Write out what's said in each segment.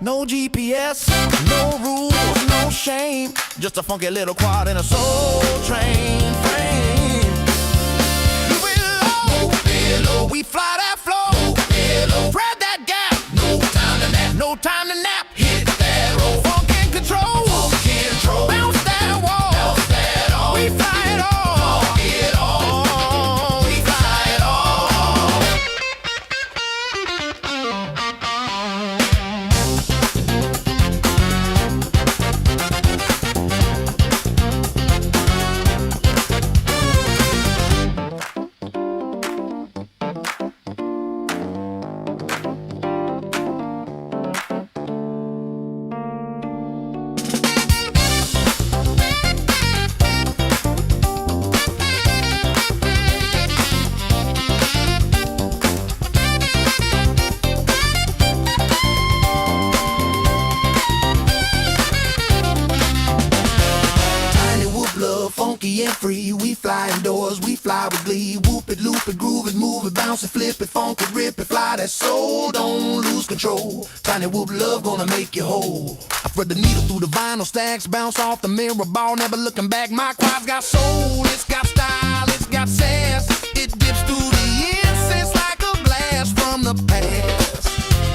No GPS, no rules, no shame. Just a funky little quad in a soul train frame. We fly that flow. Spread that gap. No time to nap. No time to nap. Hit that roll. Funk and control. Funk and control. Bounce that wall. Bounce that all. We fly it all. Funk it all. We fly it all. Funky and free, we fly indoors, we fly with glee. Whoop it, loop it, groove it, move it, bounce it, flip it, funk it, rip it, fly that soul, don't lose control. Tiny whoop love gonna make you whole. I thread the needle through the vinyl stacks, bounce off the mirror ball, never looking back. My quad's got soul, it's got style, it's got sass. It dips through the incense like a blast from the past.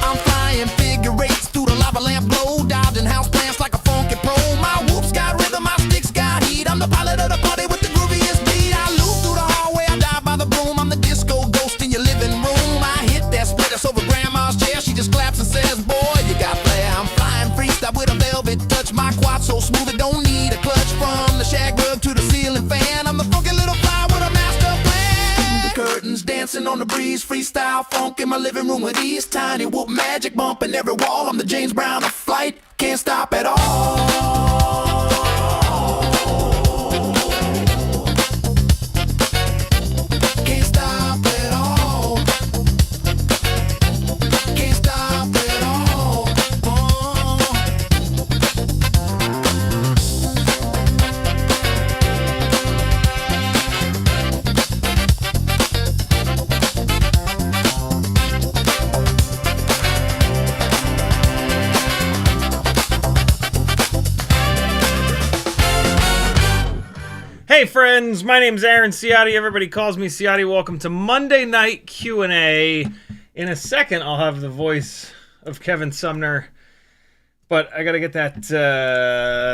I'm flying figure eights through the lava lamp glow, dodging house plants like a funky pro. My whoop's got rhythm, my sticks got heat. I'm the pilot of the party with the grooviest beat. I loop through the hallway, I dive by the broom. I'm the disco ghost in your living room. I hit that splitter over grandma's chair. She just claps and says, boy, you got flair. I'm flying freestyle with a velvet touch. My quad so smooth it don't need a clutch. From the shag rug to the ceiling fan, I'm the funky little fly with a master plan. The curtains dancing on the breeze, freestyle funk in my living room with ease. Tiny whoop magic bumping every wall. I'm the James Brown of flight, can't stop at all. Hey friends, my name's Aaron Ciotti. Everybody calls me Ciotti. Welcome to Monday Night Q&A. In a second, I'll have the voice of Kevin Sumner, but I gotta get that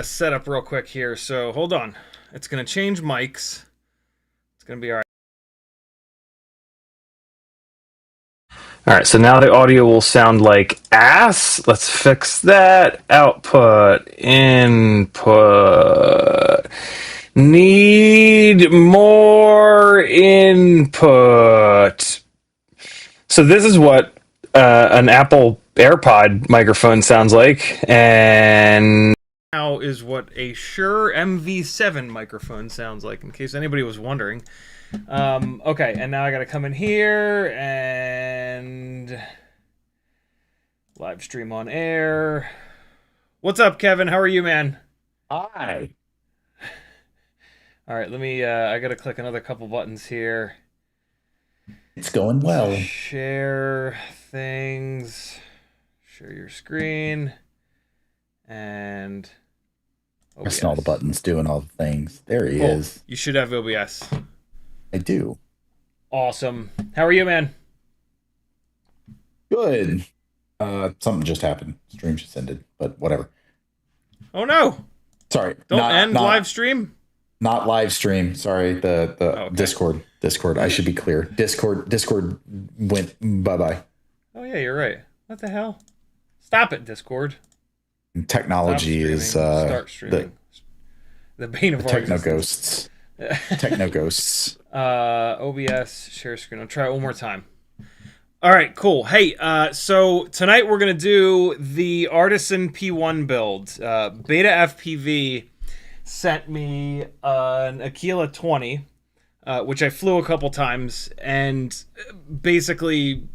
set up real quick here. So hold on. It's gonna change mics. It's gonna be all right. All right, so now the audio will sound like ass. Let's fix that. Output, input. Need more input. So this is what an Apple AirPod microphone sounds like, and now is what a Shure MV7 microphone sounds like, in case anybody was wondering. Okay, and now I gotta come in here and live stream on air. What's up, Kevin? How are you, man? Hi. All right, let me, I gotta click another couple buttons here. It's going well. Share things, share your screen, and OBS. Pressing all the buttons, doing all the things. There he is. You should have OBS. I do. Awesome. How are you, man? Good. Something just happened. Stream just ended, but whatever. Oh no. Sorry. Don't end live stream? Not live stream. Sorry. The okay. Discord. I should be clear. Discord went bye-bye. Oh yeah, you're right. What the hell? Stop it, Discord. Technology is start streaming. The bane of our techno ghosts. Techno ghosts. OBS share screen. I'll try it one more time. All right, cool. Hey, so tonight we're gonna do the Artisan P1 build. BetaFPV sent me an Aquila 20, which I flew a couple times, and basically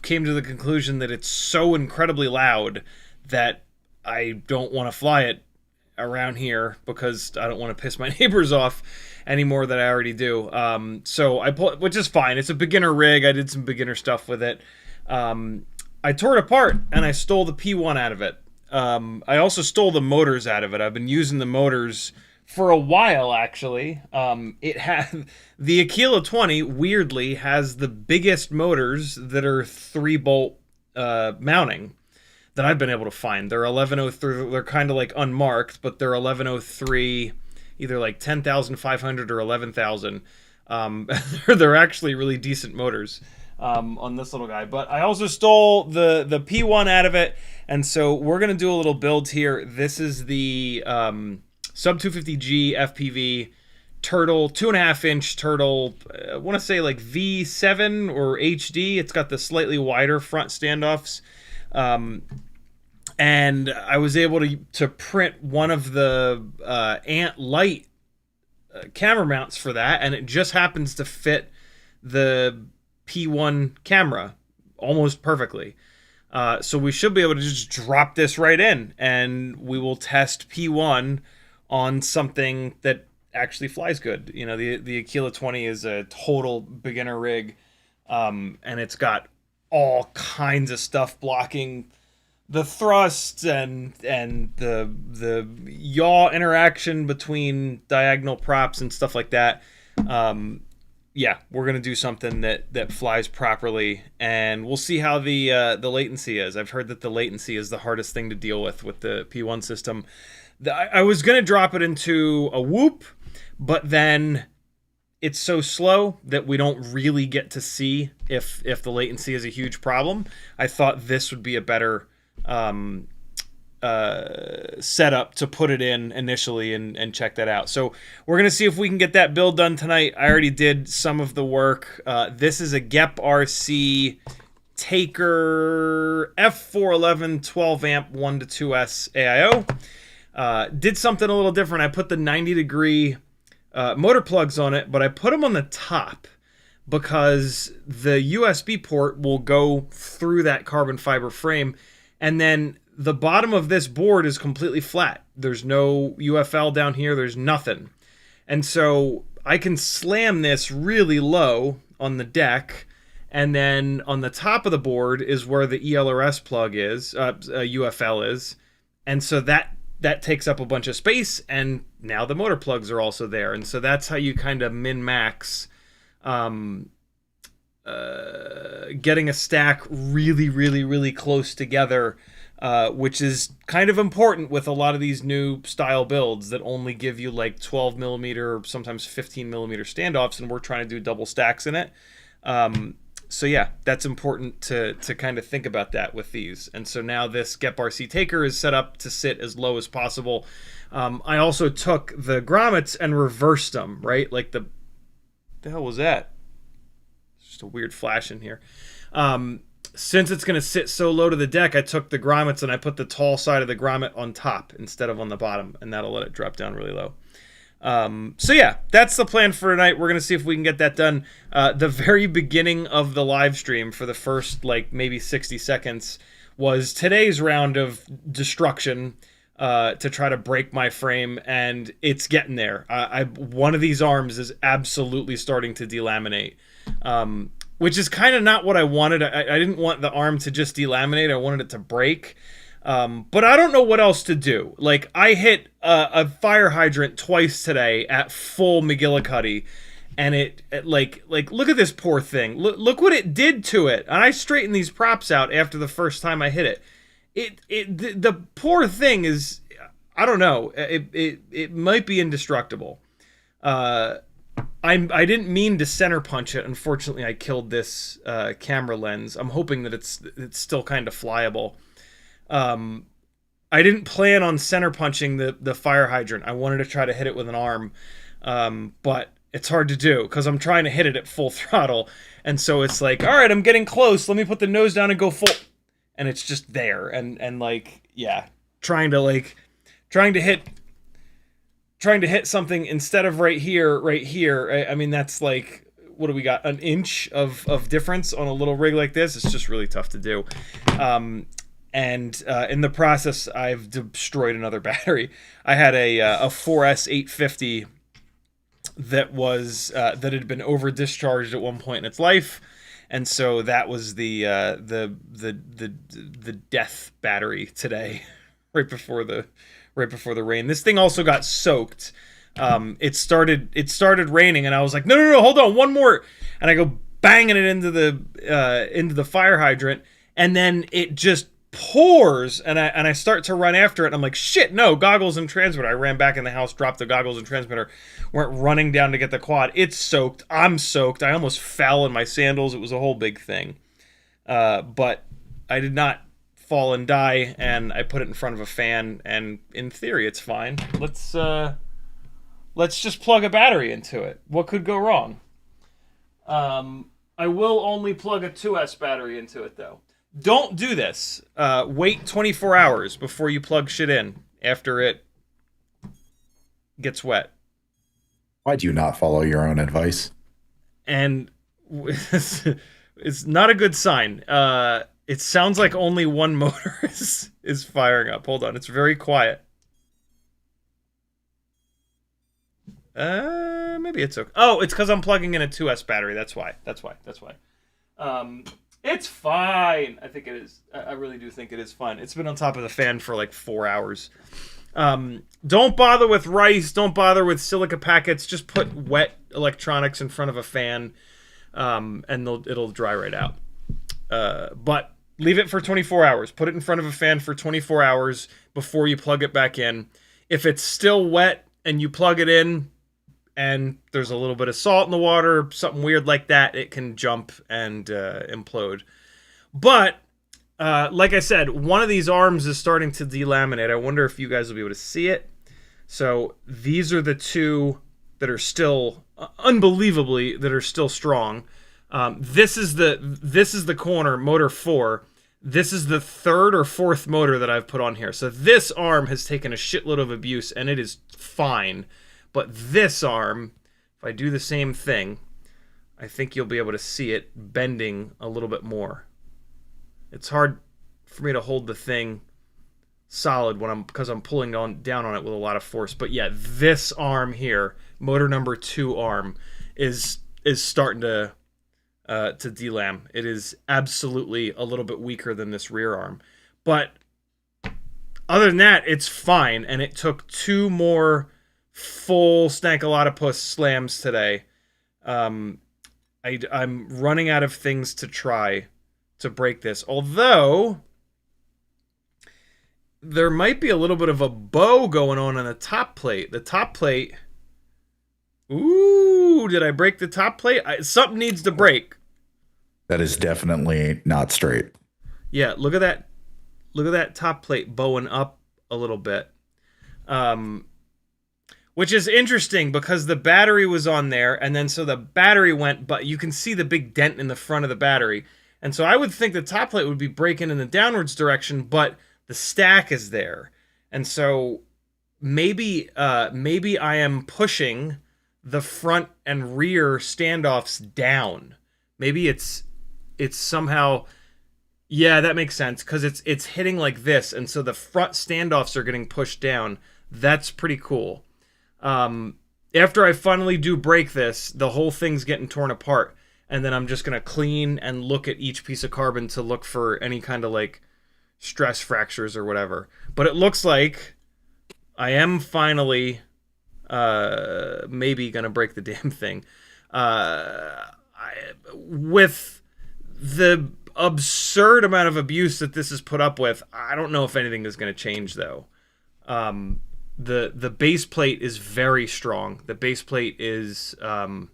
came to the conclusion that it's so incredibly loud that I don't want to fly it around here because I don't want to piss my neighbors off any more than I already do. So I which is fine. It's a beginner rig. I did some beginner stuff with it. I tore it apart and I stole the P1 out of it. I also stole the motors out of it. I've been using the motors for a while, actually. It had the Aquila 20, weirdly, has the biggest motors that are 3-bolt mounting that I've been able to find. They're 1103. They're kind of like unmarked, but they're 1103, either like 10,500 or 11,000. They're actually really decent motors on this little guy. But I also stole the P1 out of it, and so we're gonna do a little build here. This is the sub 250G FPV turtle, 2.5-inch turtle. I want to say like V7 or HD. It's got the slightly wider front standoffs. And I was able to print one of the Ant Light camera mounts for that, and it just happens to fit the P1 camera almost perfectly. So we should be able to just drop this right in, and we will test P1 on something that actually flies good. You know, the Aquila 20 is a total beginner rig, and it's got all kinds of stuff blocking the thrusts and the yaw interaction between diagonal props and stuff like that. Yeah, we're gonna do something that flies properly, and we'll see how the latency is. I've heard that the latency is the hardest thing to deal with the P1 system. I was gonna drop it into a whoop, but then it's so slow that we don't really get to see if the latency is a huge problem. I thought this would be a better setup to put it in initially and check that out. So we're gonna see if we can get that build done tonight. I already did some of the work. This is a GEP RC Taker F411 12 amp 1 to 2S AIO. Did something a little different. I put the 90-degree motor plugs on it, but I put them on the top because the USB port will go through that carbon fiber frame, and then the bottom of this board is completely flat. There's no UFL down here. There's nothing. And so I can slam this really low on the deck, and then on the top of the board is where the ELRS plug is, UFL is. And so that takes up a bunch of space, and now the motor plugs are also there. And so that's how you kind of min-max getting a stack really, really, really close together, which is kind of important with a lot of these new style builds that only give you like 12 millimeter, sometimes 15 millimeter standoffs, and we're trying to do double stacks in it. So yeah, that's important to kind of think about that with these. And so now this GEP RC Taker is set up to sit as low as possible. I also took the grommets and reversed them, right? Like the hell was that? It's just a weird flash in here. Since it's going to sit so low to the deck, I took the grommets and I put the tall side of the grommet on top instead of on the bottom, and that'll let it drop down really low. So yeah, that's the plan for tonight. We're going to see if we can get that done. The very beginning of the live stream, for the first like maybe 60 seconds, was today's round of destruction to try to break my frame, and it's getting there. One of these arms is absolutely starting to delaminate, which is kind of not what I wanted. I didn't want the arm to just delaminate. I wanted it to break. But I don't know what else to do. Like, I hit a fire hydrant twice today at full McGillicuddy, and it like look at this poor thing. Look what it did to it. And I straightened these props out after the first time I hit it. The poor thing is, I don't know. It might be indestructible. I didn't mean to center punch it. Unfortunately, I killed this camera lens. I'm hoping that it's still kind of flyable. I didn't plan on center punching the fire hydrant. I wanted to try to hit it with an arm, but it's hard to do because I'm trying to hit it at full throttle, and so it's like, all right, I'm getting close. Let me put the nose down and go full, and it's just there, and like, yeah, trying to hit something instead of right here. I mean, that's like, what do we got? An inch of difference on a little rig like this. It's just really tough to do. And in the process, I've destroyed another battery. I had a 4S 850 that had been over discharged at one point in its life, and so that was the death battery today. right before the rain. This thing also got soaked. It started raining, and I was like, no, hold on, one more, and I go banging it into the fire hydrant, and then it just pours, and I start to run after it, and I'm like, shit, no, goggles and transmitter. I ran back in the house, dropped the goggles and transmitter, went running down to get the quad. It's soaked. I'm soaked. I almost fell in my sandals. It was a whole big thing. But I did not fall and die, and I put it in front of a fan, and in theory, it's fine. Let's just plug a battery into it. What could go wrong? I will only plug a 2S battery into it, though. Don't do this. Wait 24 hours before you plug shit in after it gets wet. Why do you not follow your own advice? And it's not a good sign. It sounds like only one motor is firing up. Hold on, it's very quiet. Maybe it's okay. Oh, it's because I'm plugging in a 2S battery. That's why. It's fine. I think it is. I really do think it is fine. It's been on top of the fan for like 4 hours. Don't bother with rice. Don't bother with silica packets. Just put wet electronics in front of a fan, and it'll dry right out. But leave it for 24 hours. Put it in front of a fan for 24 hours before you plug it back in. If it's still wet and you plug it in, and there's a little bit of salt in the water, something weird like that, it can jump and implode. But, like I said, one of these arms is starting to delaminate. I wonder if you guys will be able to see it. So these are the two that are still, unbelievably, that are still strong. This is the corner, motor 4. This is the third or fourth motor that I've put on here. So this arm has taken a shitload of abuse, and it is fine. But this arm, if I do the same thing, I think you'll be able to see it bending a little bit more. It's hard for me to hold the thing solid because I'm pulling down on it with a lot of force. But yeah, this arm here, motor number 2 arm, is starting to delam. It is absolutely a little bit weaker than this rear arm. But other than that, it's fine. And it took 2 more full Stankalotopus slams today. I'm running out of things to try to break this. Although there might be a little bit of a bow going on the top plate. The top plate. Ooh, did I break the top plate? Something needs to break. That is definitely not straight. Yeah, look at that. Look at that top plate bowing up a little bit. Which is interesting because the battery was on there, and then so the battery went, but you can see the big dent in the front of the battery. And so I would think the top plate would be breaking in the downwards direction, but the stack is there. And so maybe I am pushing the front and rear standoffs down. Maybe it's somehow, yeah, that makes sense, because it's hitting like this, and so the front standoffs are getting pushed down. That's pretty cool. After I finally do break this, the whole thing's getting torn apart, and then I'm just going to clean and look at each piece of carbon to look for any kind of like stress fractures or whatever. But it looks like I am finally maybe going to break the damn thing. With the absurd amount of abuse that this is put up with, I don't know if anything is going to change, though. The base plate is very strong. The base plate is 2mm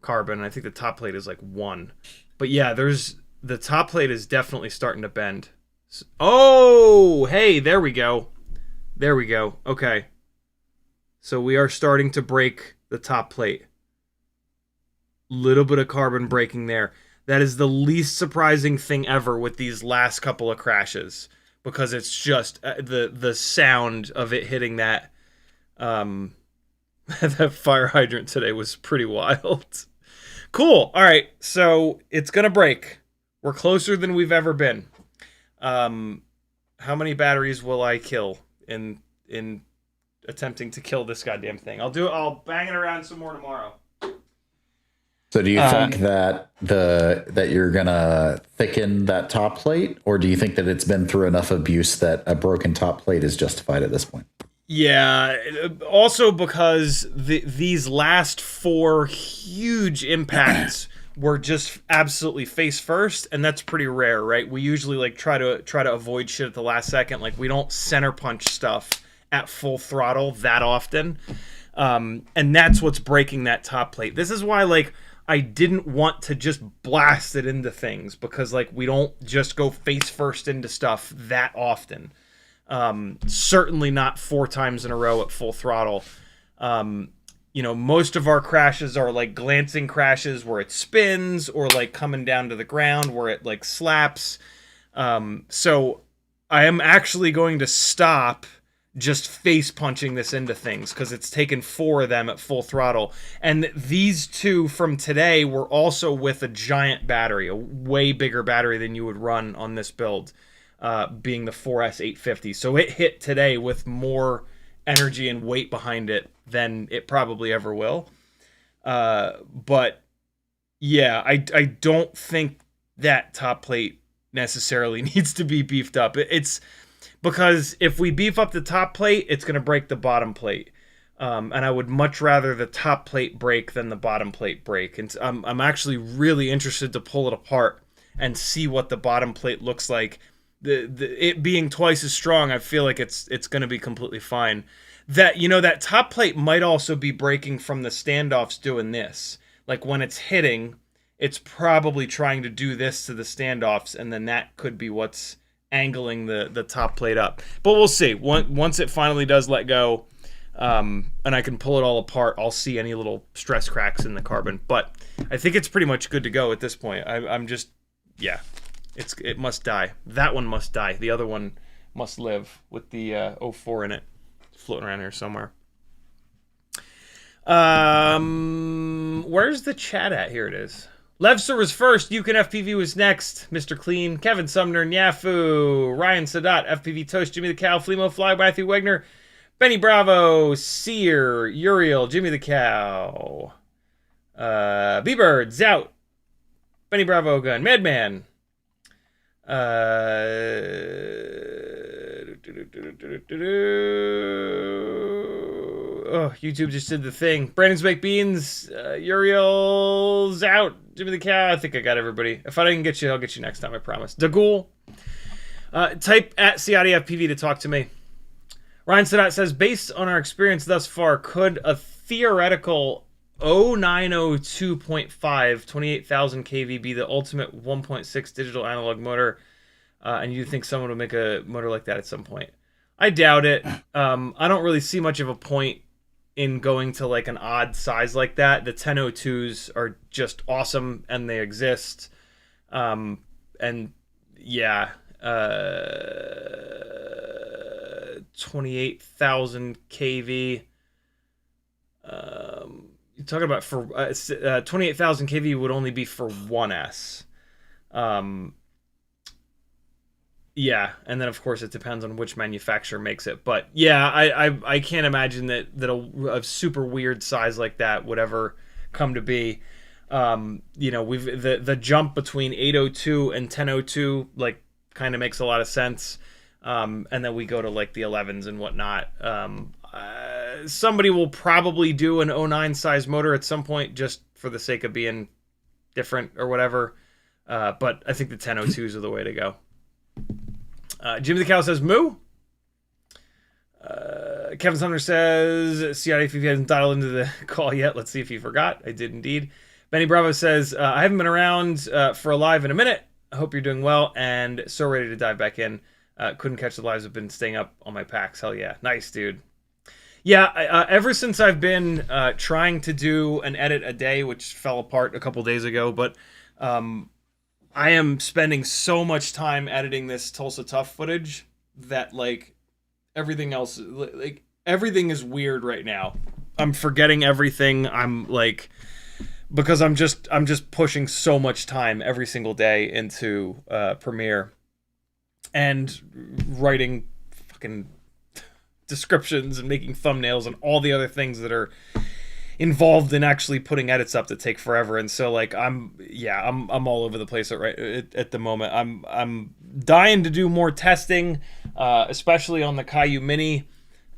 carbon. I think the top plate is like 1. But yeah, the top plate is definitely starting to bend. Oh, hey, there we go. There we go. Okay. So we are starting to break the top plate. Little bit of carbon breaking there. That is the least surprising thing ever with these last couple of crashes, because it's just the sound of it hitting that that fire hydrant today was pretty wild. Cool. All right, so it's gonna break. We're closer than we've ever been. How many batteries will I kill in attempting to kill this goddamn thing? I'll bang it around some more tomorrow. So do you think that that you're gonna thicken that top plate, or do you think that it's been through enough abuse that a broken top plate is justified at this point? Yeah, also because these last 4 huge impacts were just absolutely face first, and that's pretty rare, right? We usually like try to avoid shit at the last second. Like we don't center punch stuff at full throttle that often. And that's what's breaking that top plate. This is why like I didn't want to just blast it into things, because like we don't just go face first into stuff that often. Certainly not 4 times in a row at full throttle. You know, most of our crashes are like glancing crashes where it spins, or like coming down to the ground where it like slaps. So I am actually going to stop just face punching this into things, because it's taken 4 of them at full throttle. And these 2 from today were also with a giant battery, a way bigger battery than you would run on this build, being the 4S850. So it hit today with more energy and weight behind it than it probably ever will. But yeah, I don't think that top plate necessarily needs to be beefed up. It's because if we beef up the top plate, it's going to break the bottom plate. And I would much rather the top plate break than the bottom plate break. And I'm actually really interested to pull it apart and see what the bottom plate looks like. It being twice as strong, I feel like it's going to be completely fine. That, you know, that top plate might also be breaking from the standoffs doing this. Like when it's hitting, it's probably trying to do this to the standoffs, and then that could be what's angling the top plate up. But we'll see. Once it finally does let go, and I can pull it all apart, I'll see any little stress cracks in the carbon. But I think it's pretty much good to go at this point. I'm just, yeah, it must die. That one must die. The other one must live with the 04 in it, floating around here somewhere. Where's the chat at? Here it is. Levster was first. You Can FPV was next. Mr. Clean, Kevin Sumner, Nyafu, Ryan Sadat, FPV Toast, Jimmy the Cow, Flemo Fly, Matthew Wegner, Benny Bravo, Sear, Uriel, Jimmy the Cow, B-Bird, Zout, Benny Bravo Gun, Madman, oh, YouTube just did the thing. Brandon's Baked Beans, Uriel's out, Jimmy the Cow. I think I got everybody. If I didn't get you, I'll get you next time, I promise. Dagul, type at CiottiFPV to talk to me. Ryan Sadat says, based on our experience thus far, could a theoretical 0902.5 28,000 kV be the ultimate 1.6 digital analog motor? And you think someone would make a motor like that at some point? I doubt it. I don't really see much of a point in going to like an odd size like that. The 1002s are just awesome, and they exist. And yeah, 28,000 kV. You're talking about for 28,000 kV would only be for 1S. Yeah, and then of course it depends on which manufacturer makes it. But yeah, I can't imagine that a super weird size like that would ever come to be. You know, the jump between 802 and 1002 like kind of makes a lot of sense. And then we go to like the 11s and whatnot. Somebody will probably do an 09 size motor at some point just for the sake of being different or whatever. But I think the 1002s are the way to go. Jimmy the Cow says moo. Kevin Sumner says CiottiFPV hasn't dialed into the call yet. Let's see if he forgot. I did indeed. Benny Bravo says I haven't been around for a live in a minute. I hope you're doing well and so ready to dive back in. Couldn't catch the lives. I've been staying up on my packs. Hell yeah. Nice, dude. Yeah, ever since I've been trying to do an edit a day, which fell apart a couple days ago, but I am spending so much time editing this Tulsa Tough footage that like everything else, like everything is weird right now. I'm forgetting everything. I'm like, because I'm just pushing so much time every single day into Premiere and writing fucking descriptions and making thumbnails and all the other things that are involved in actually putting edits up that take forever, and so like I'm all over the place at the moment. I'm dying to do more testing, especially on the Caillou Mini,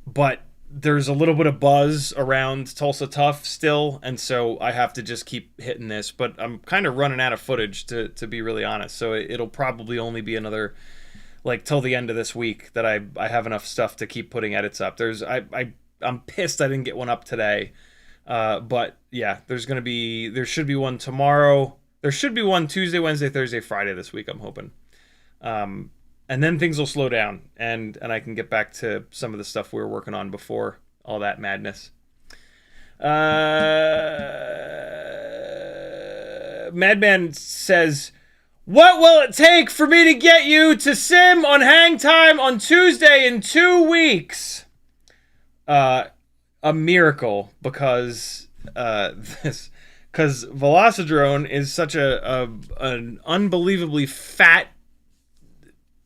but there's a little bit of buzz around Tulsa Tough still, and so I have to just keep hitting this. But I'm kind of running out of footage, to be really honest. So it'll probably only be another, like, till the end of this week that I have enough stuff to keep putting edits up. I'm pissed I didn't get one up today, but yeah, there should be one tomorrow. There should be one Tuesday, Wednesday, Thursday, Friday this week, I'm hoping. And then things will slow down, and I can get back to some of the stuff we were working on before all that madness. Madman says, what will it take for me to get you to sim on hang time on Tuesday in 2 weeks? A miracle, because Velocidrone is such an unbelievably fat,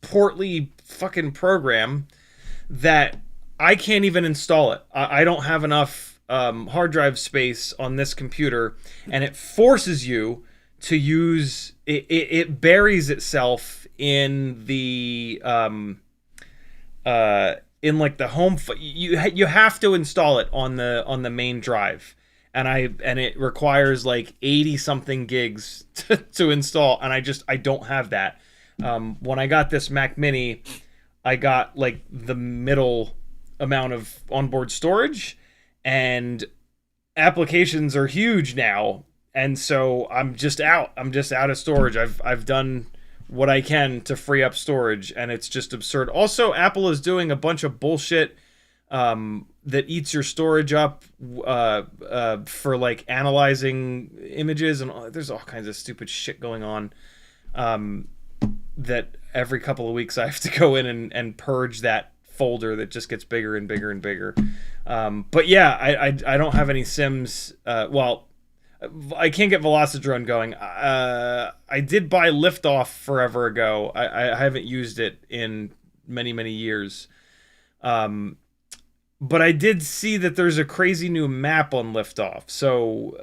portly fucking program that I can't even install it. I don't have enough hard drive space on this computer, and it forces you to use it. It buries itself in the in like the home. You have to install it on the main drive, and it requires like 80 something gigs to install, and I don't have that. When I got this Mac Mini, I got like the middle amount of onboard storage, and applications are huge now, and so I'm just out of storage. I've done what I can to free up storage, and it's just absurd. Also, Apple is doing a bunch of bullshit that eats your storage up for like analyzing images, and there's all kinds of stupid shit going on. That every couple of weeks I have to go in and purge that folder that just gets bigger and bigger and bigger. But yeah, I don't have any sims. Well, I can't get Velocidrone going. I did buy Liftoff forever ago. I haven't used it in many, many years. But I did see that there's a crazy new map on Liftoff. So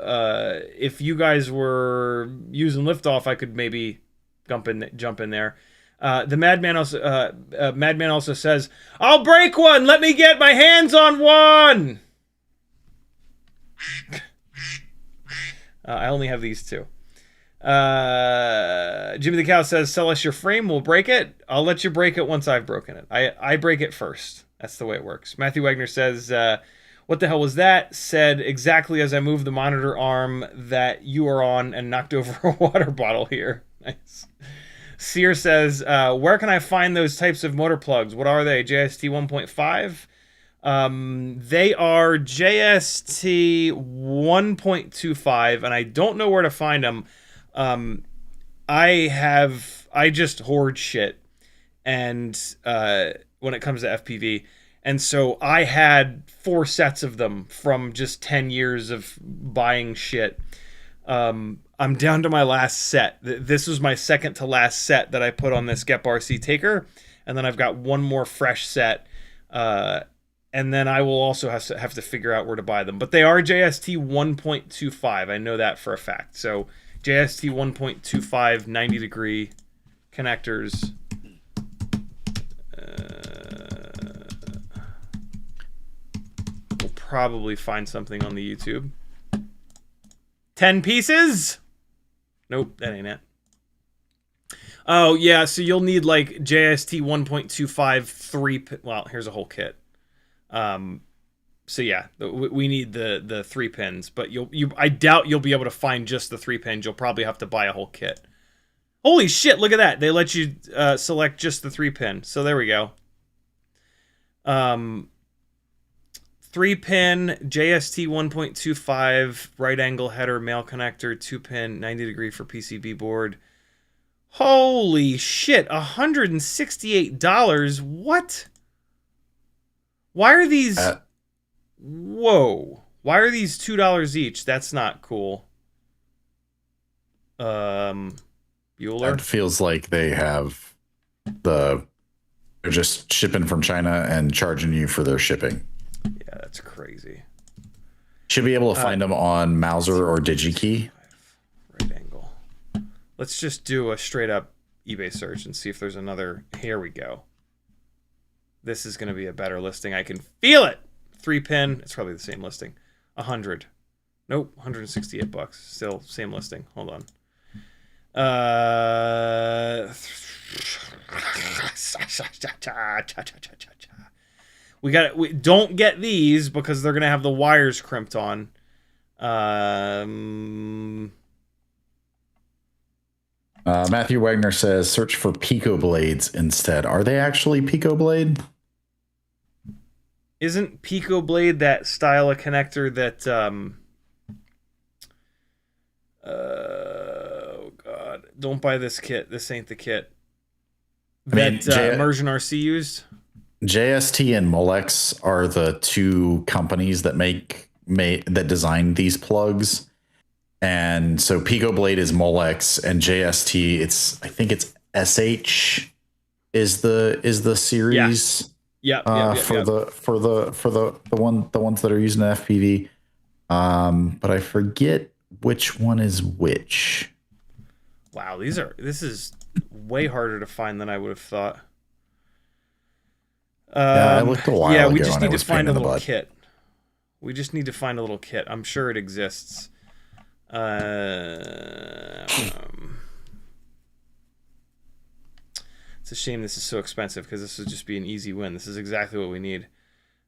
if you guys were using Liftoff, I could maybe jump in there. The Madman also says, "I'll break one. Let me get my hands on one." I only have these two. Jimmy the Cow says, "Sell us your frame. We'll break it. I'll let you break it once I've broken it. I break it first. That's the way it works." Matthew Wagner says, "What the hell was that?" Said exactly as I moved the monitor arm that you are on and knocked over a water bottle here. Nice. Sear says, "Where can I find those types of motor plugs? What are they? JST 1.5? They are JST 1.25, and I don't know where to find them. I just hoard shit, and when it comes to FPV, and so I had 4 sets of them from just 10 years of buying shit. I'm down to my last set. This was my second to last set that I put on this Gep RC Taker, and then I've got one more fresh set, and then I will also have to figure out where to buy them. But they are JST 1.25. I know that for a fact. So JST 1.25 90-degree connectors. We'll probably find something on the YouTube. 10 pieces? Nope, that ain't it. Oh, yeah, so you'll need, like, JST 1.25 3... Well, here's a whole kit. So, yeah, we need the 3 pins. But I doubt you'll be able to find just the 3 pins. You'll probably have to buy a whole kit. Holy shit, look at that. They let you select just the 3 pin. So, there we go. 3-pin JST 1.25 right angle header male connector, 2-pin 90-degree for PCB board. Holy shit, $168. What? Why are these? Whoa! Why are these $2 each? That's not cool. Bueller. It feels like they have they're just shipping from China and charging you for their shipping. Yeah, that's crazy. Should be able to find them on Mauser or DigiKey. Right angle. Let's just do a straight up eBay search and see if there's another. Here we go. This is going to be a better listing. I can feel it. 3-pin. It's probably the same listing. 100. Nope. $168. Still same listing. Hold on. We don't get these because they're gonna have the wires crimped on. Matthew Wagner says search for Pico blades instead. Are they actually Pico blade? Isn't Pico blade that style of connector that oh god, don't buy this kit. This ain't the kit that Immersion RC used. JST and Molex are the two companies that that design these plugs. And so Pico blade is Molex, and JST I think it's SH is the series. Yeah. For the ones that are using FPV. But I forget which one is which. Wow, this is way harder to find than I would have thought. Yeah, I looked a while ago. Yeah, we just need to was find a pain in the little butt. kit. We just need to find a little kit. I'm sure it exists. It's a shame this is so expensive because this would just be an easy win. This is exactly what we need.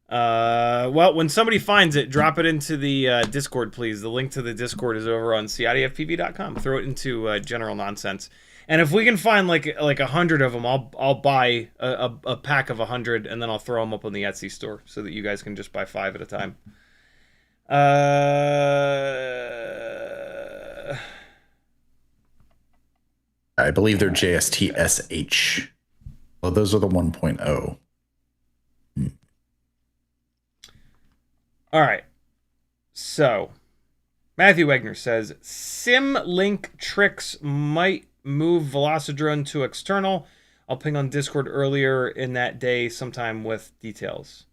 Well, when somebody finds it, drop it into the Discord, please. The link to the Discord is over on CiottiFPV.com. Throw it into general nonsense. And if we can find like 100 of them, I'll buy a pack of 100, and then I'll throw them up on the Etsy store so that you guys can just buy 5 at a time. I believe they're JST SH. Well, those are the 1.0. All right. So, Matthew Wegner says, SimLink tricks might move Velocidrone to external. I'll ping on Discord earlier in that day sometime with details.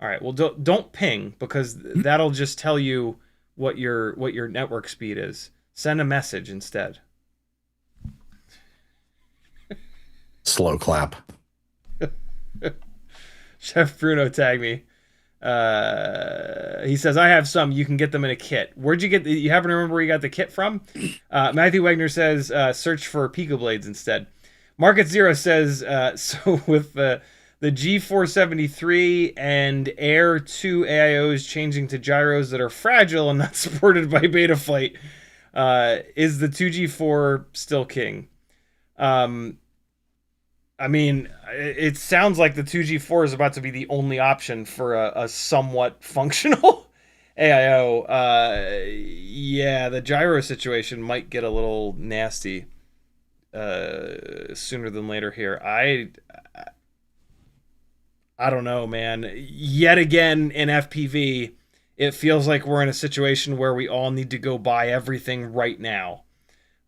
All right. Well, don't ping because that'll just tell you what your network speed is. Send a message instead. Slow clap. Chef Bruno tagged me. He says, I have some. You can get them in a kit. Where'd you get you happen to remember where you got the kit from? Matthew Wagner says, search for Pico blades instead. Market Zero says, so with the G473 and Air 2 AIOs changing to gyros that are fragile and not supported by Betaflight, is the 2G4 still king? I mean, it sounds like the 2G4 is about to be the only option for a somewhat functional AIO. Yeah, the gyro situation might get a little nasty sooner than later here. I don't know, man. Yet again in FPV, it feels like we're in a situation where we all need to go buy everything right now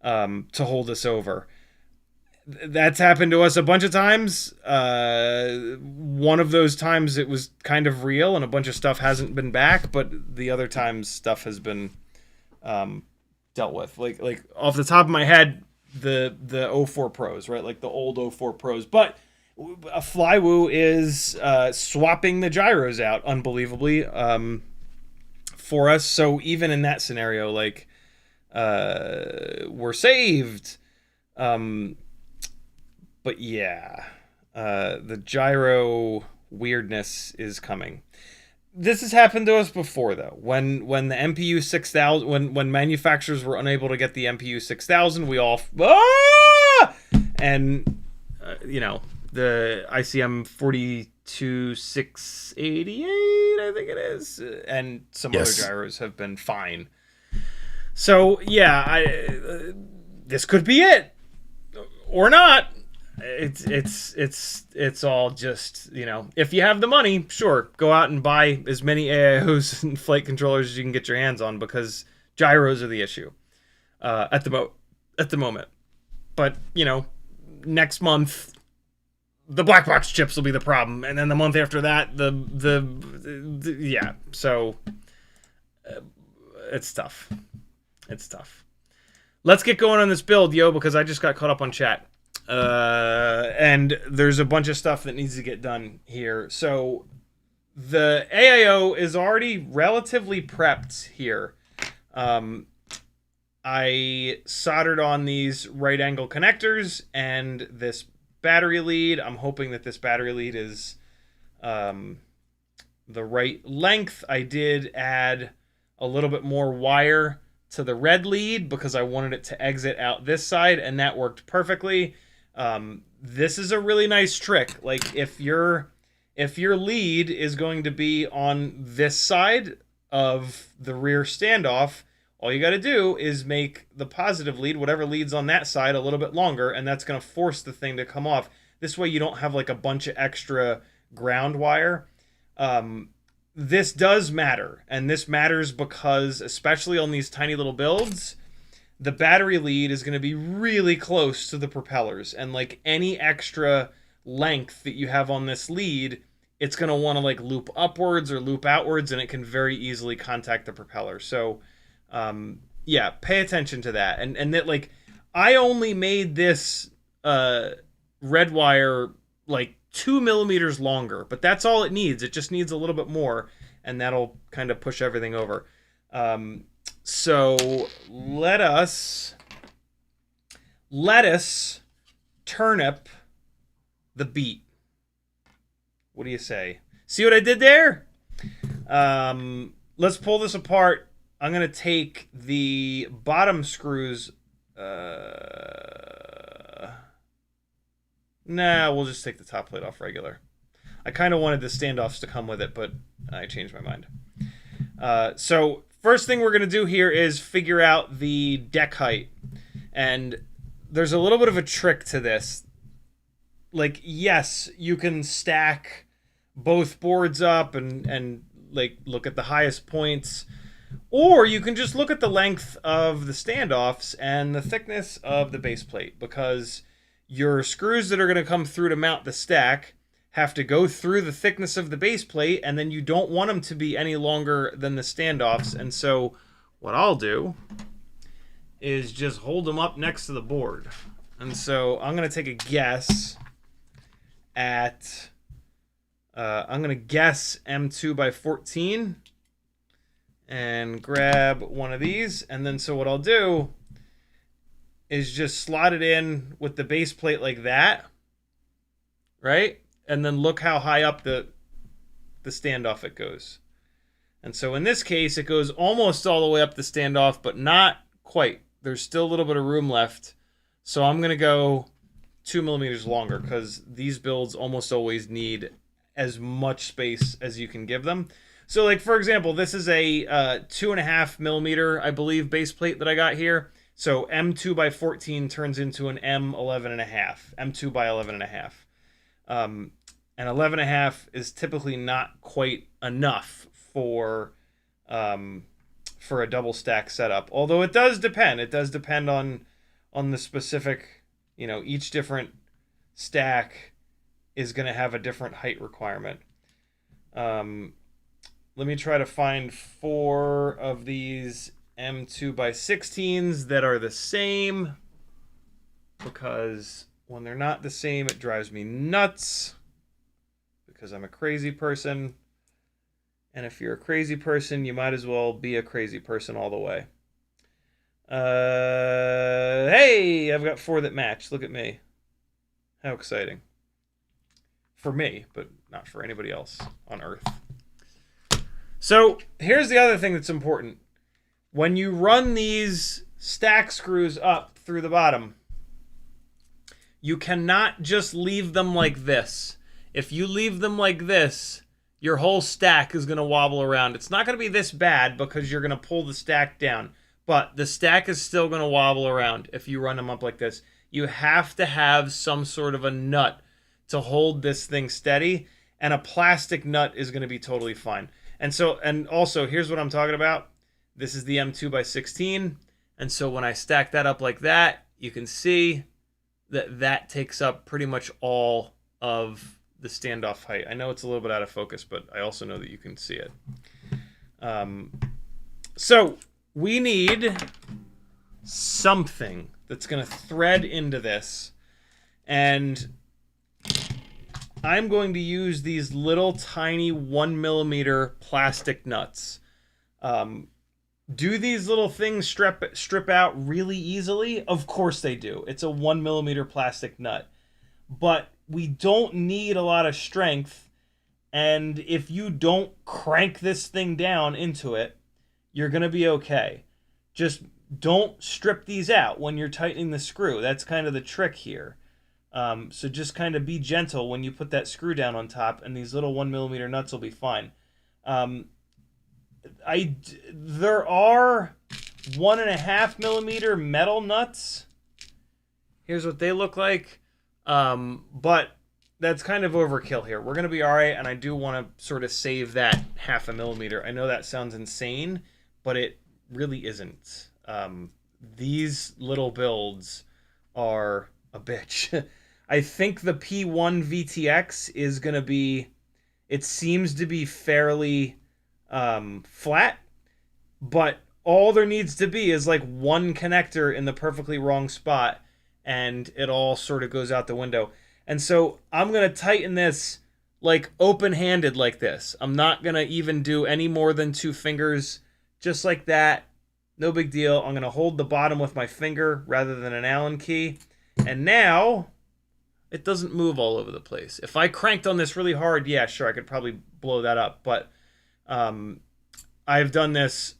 to hold us over. That's happened to us a bunch of times. One of those times it was kind of real and a bunch of stuff hasn't been back, but the other times stuff has been dealt with. Like off the top of my head, the 04 Pros, right? Like the old 04 Pros. But a Flywoo is swapping the gyros out unbelievably for us. So even in that scenario, like we're saved. But yeah, the gyro weirdness is coming. This has happened to us before, though. When the MPU 6000, when manufacturers were unable to get the MPU 6000, we all and you know, the ICM 42688, I think it is, and some other gyros have been fine. So yeah, this could be it or not. It's all just, you know, if you have the money, sure, go out and buy as many AIOs and flight controllers as you can get your hands on, because gyros are the issue at the moment. But you know, next month the black box chips will be the problem, and then the month after that the yeah. So it's tough. It's tough. Let's get going on this build, yo, because I just got caught up on chat. And there's a bunch of stuff that needs to get done here. So the AIO is already relatively prepped here. I soldered on these right angle connectors and this battery lead. I'm hoping that this battery lead is the right length. I did add a little bit more wire to the red lead because I wanted it to exit out this side, and that worked perfectly. This is a really nice trick. Like if your lead is going to be on this side of the rear standoff, all you got to do is make the positive lead, whatever leads on that side, a little bit longer, and that's going to force the thing to come off. This way you don't have like a bunch of extra ground wire. This does matter, and this matters because, especially on these tiny little builds, the battery lead is going to be really close to the propellers, and like any extra length that you have on this lead, it's going to want to like loop upwards or loop outwards, and it can very easily contact the propeller. So yeah, pay attention to that. And that, like, I only made this red wire like 2 millimeters longer, but that's all it needs. It just needs a little bit more, and that'll kind of push everything over. So let us turnip the beat. What do you say? See what I did there? Let's pull this apart. I'm going to take the bottom screws. Nah, we'll just take the top plate off regular. I kind of wanted the standoffs to come with it, but I changed my mind. So first thing we're going to do here is figure out the deck height. And there's a little bit of a trick to this. Like, yes, you can stack both boards up and like look at the highest points. Or you can just look at the length of the standoffs and the thickness of the base plate, because your screws that are going to come through to mount the stack have to go through the thickness of the base plate, and then you don't want them to be any longer than the standoffs. And so what I'll do is just hold them up next to the board. And so I'm going to take a guess at, I'm going to guess M2 by 14. And grab one of these, and then so what I'll do is just slot it in with the base plate like that, right? And then look how high up the standoff it goes. And so in this case, it goes almost all the way up the standoff, but not quite. There's still a little bit of room left. So I'm going to go 2 millimeters longer, because these builds almost always need as much space as you can give them. So, like, for example, this is a 2.5 millimeter, I believe, base plate that I got here. So M2 by 14 turns into an M11.5, M2 by 11.5. And 11.5 is typically not quite enough for a double stack setup. Although it does depend. It does depend on the specific, you know, each different stack is going to have a different height requirement. Let me try to find 4 of these M2 by 16s that are the same, because when they're not the same, it drives me nuts, because I'm a crazy person. And if you're a crazy person, you might as well be a crazy person all the way. Hey, I've got 4 that match. Look at me. How exciting. For me, but not for anybody else on Earth. So here's the other thing that's important. When you run these stack screws up through the bottom, you cannot just leave them like this. If you leave them like this, your whole stack is going to wobble around. It's not going to be this bad because you're going to pull the stack down, but the stack is still going to wobble around if you run them up like this. You have to have some sort of a nut to hold this thing steady, and a plastic nut is going to be totally fine. And so, and also, here's what I'm talking about. This is the M2 by 16. And so when I stack that up like that, you can see that that takes up pretty much all of the standoff height. I know it's a little bit out of focus, but I also know that you can see it. So we need something that's going to thread into this. And I'm going to use these little tiny 1mm plastic nuts. Do these little things strip out really easily? Of course they do. It's a 1mm plastic nut. But we don't need a lot of strength. And if you don't crank this thing down into it, you're going to be okay. Just don't strip these out when you're tightening the screw. That's kind of the trick here. So just kind of be gentle when you put that screw down on top, and these little 1mm nuts will be fine. There are 1.5mm metal nuts. Here's what they look like. But that's kind of overkill here. We're going to be all right, and I do want to sort of save that 0.5mm. I know that sounds insane, but it really isn't. These little builds are a bitch. I think the P1 VTX is going to be, it seems to be fairly flat, but all there needs to be is like one connector in the perfectly wrong spot, and it all sort of goes out the window. And so I'm going to tighten this like open-handed like this. I'm not going to even do any more than 2 fingers, just like that. No big deal. I'm going to hold the bottom with my finger rather than an Allen key. And now it doesn't move all over the place. If I cranked on this really hard, yeah, sure, I could probably blow that up. But I've done this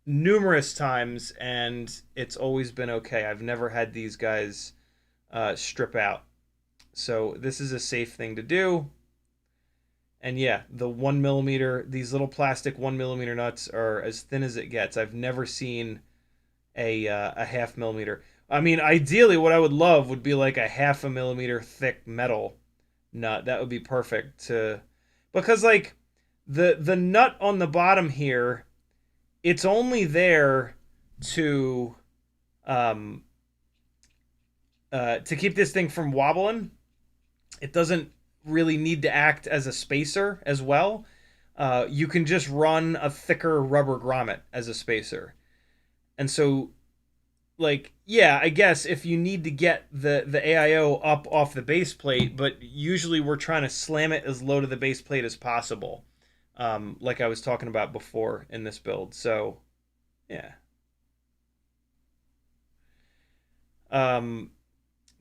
numerous times, and it's always been okay. I've never had these guys strip out. So this is a safe thing to do. And yeah, the 1mm, these little plastic 1mm nuts are as thin as it gets. I've never seen a 0.5mm. I mean, ideally, what I would love would be like a 0.5mm thick metal nut. That would be perfect because like the nut on the bottom here, it's only there to keep this thing from wobbling. It doesn't really need to act as a spacer as well. You can just run a thicker rubber grommet as a spacer. And so, like, yeah, I guess if you need to get the AIO up off the base plate, but usually we're trying to slam it as low to the base plate as possible, like I was talking about before in this build. So, yeah.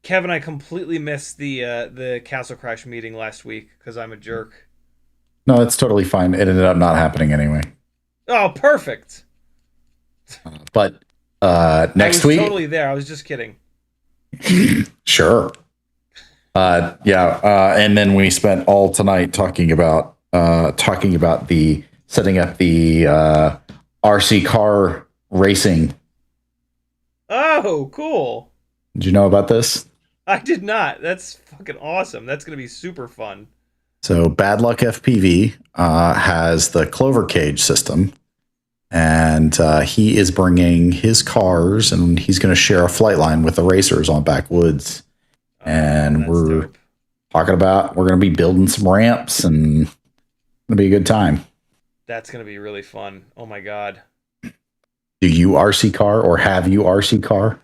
Kevin, I completely missed the Castle Crash meeting last week because I'm a jerk. No, it's totally fine. It ended up not happening anyway. Oh, perfect. But next I was week, totally there. I was just kidding. sure. And then we spent all tonight talking about the setting up the RC car racing. Oh, cool. Did you know about this? I did not. That's fucking awesome. That's going to be super fun. So Bad Luck FPV has the Clover Cage system, and he is bringing his cars, and he's going to share a flight line with the racers on Backwoods. And we're dope. talking about, we're going to be building some ramps, and it's going to be a good time. That's going to be really fun. Oh my God. Do you RC car, or have you RC car?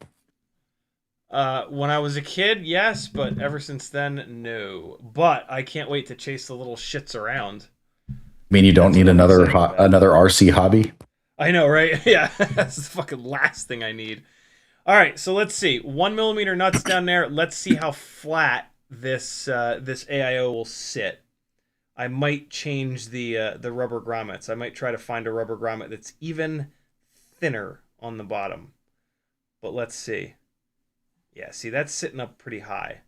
When I was a kid, yes, but ever since then, no. But I can't wait to chase the little shits around. I mean, you don't need another RC hobby? I know, right? Yeah, that's the fucking last thing I need. All right, so let's see. 1mm nuts down there. Let's see how flat this AIO will sit. I might change the rubber grommets. I might try to find a rubber grommet that's even thinner on the bottom. But let's see. Yeah, see, that's sitting up pretty high.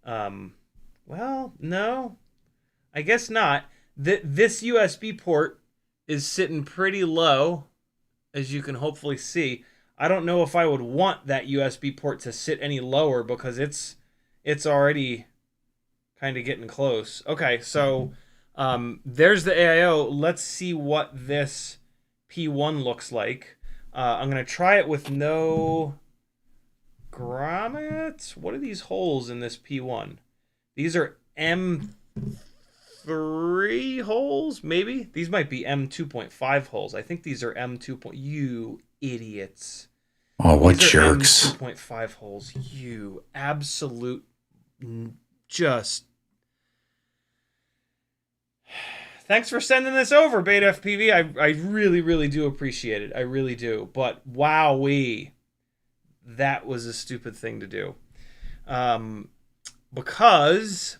Well, no. I guess not. This USB port is sitting pretty low, as you can hopefully see. I don't know if I would want that USB port to sit any lower because it's already kind of getting close. Okay, so there's the AIO. Let's see what this P1 looks like. I'm going to try it with no grommets. What are these holes in this P1? These are M3 M3 holes, maybe? These might be M2.5 holes. I think these are M2. You idiots. Oh, what These are jerks. M2.5 holes. You absolute just... Thanks for sending this over, BetaFPV. I really, really do appreciate it. I really do. But wowee, that was a stupid thing to do. Because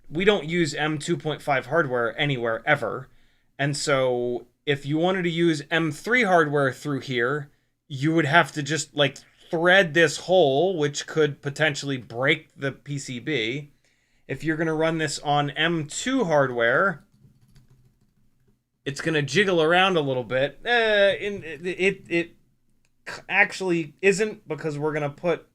we don't use M2.5 hardware anywhere ever. And so if you wanted to use M3 hardware through here, you would have to just like thread this hole, which could potentially break the PCB. If you're going to run this on M2 hardware, it's going to jiggle around a little bit. It actually isn't, because we're going to put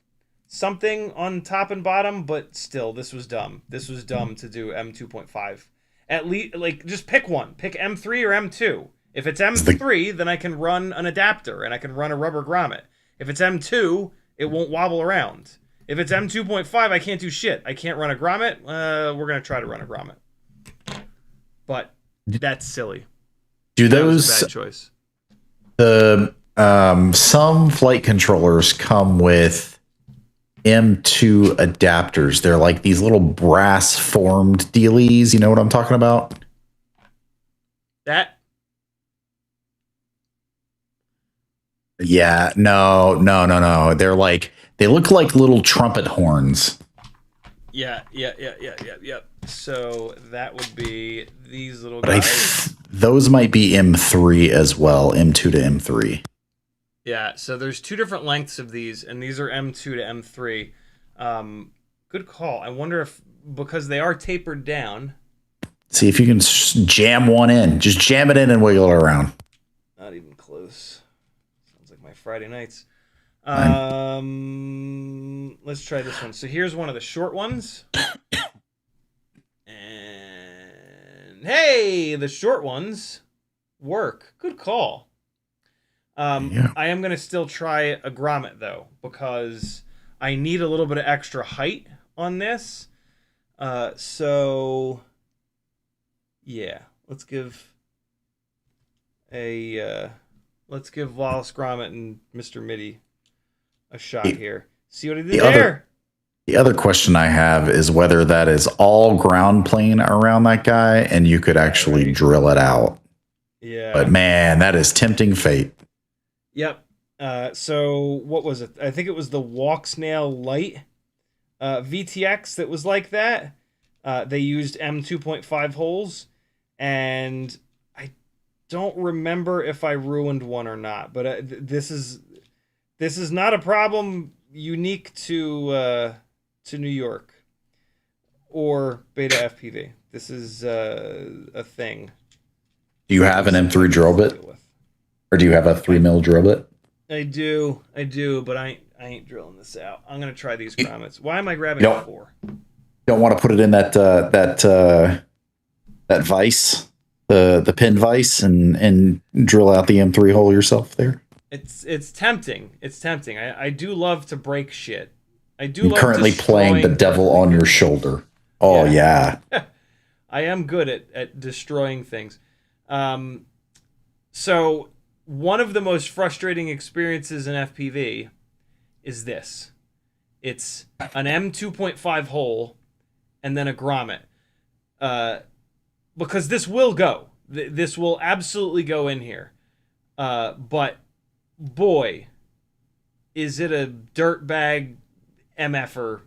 something on top and bottom, but still, this was dumb. This was dumb to do M2.5. At least, like, just pick one. Pick M3 or M2. If it's M3, then I can run an adapter, and I can run a rubber grommet. If it's M2, it won't wobble around. If it's M2.5, I can't do shit. I can't run a grommet. We're going to try to run a grommet. But that's silly. Do That was those a bad choice. some flight controllers come with M2 adapters? They're like these little brass formed dealies. You know what I'm talking about? That Yeah, no. They're like, they look like little trumpet horns. Yeah. So that would be these little But guys. those might be M3 as well, M2 to M3. Yeah, so there's two different lengths of these, and these are M2 to M3. Good call. I wonder if, because they are tapered down. See if you can jam one in. Just jam it in and wiggle it around. Not even close. Sounds like my Friday nights. Let's try this one. So here's one of the short ones. And hey, the short ones work. Good call. Yeah. I am going to still try a grommet, though, because I need a little bit of extra height on this. So, yeah, let's give Wallace Grommet and Mr. Mitty a shot here. See what he did there. The other question I have is whether that is all ground plane around that guy and you could actually drill it out. Yeah. But man, that is tempting fate. Yep. So what was it? I think it was the Walk Snail Light VTX that was like that. They used M2.5 holes, and I don't remember if I ruined one or not. But this is not a problem unique to New York or BetaFPV. This is a thing. Do you have an M3 drill bit? Or do you have a 3mm drill bit? I do, but I ain't drilling this out. I'm gonna try these grommets. Why am I grabbing four? Don't want to put it in that vise, the pin vise, and drill out the M3 hole yourself there. It's tempting. It's tempting. I do love to break shit. I do. You're love currently playing the devil on your shoulder. Oh yeah. I am good at destroying things. So one of the most frustrating experiences in FPV is this. It's an M2.5 hole and then a grommet. Because this will go. This will absolutely go in here. But boy, is it a dirtbag MFer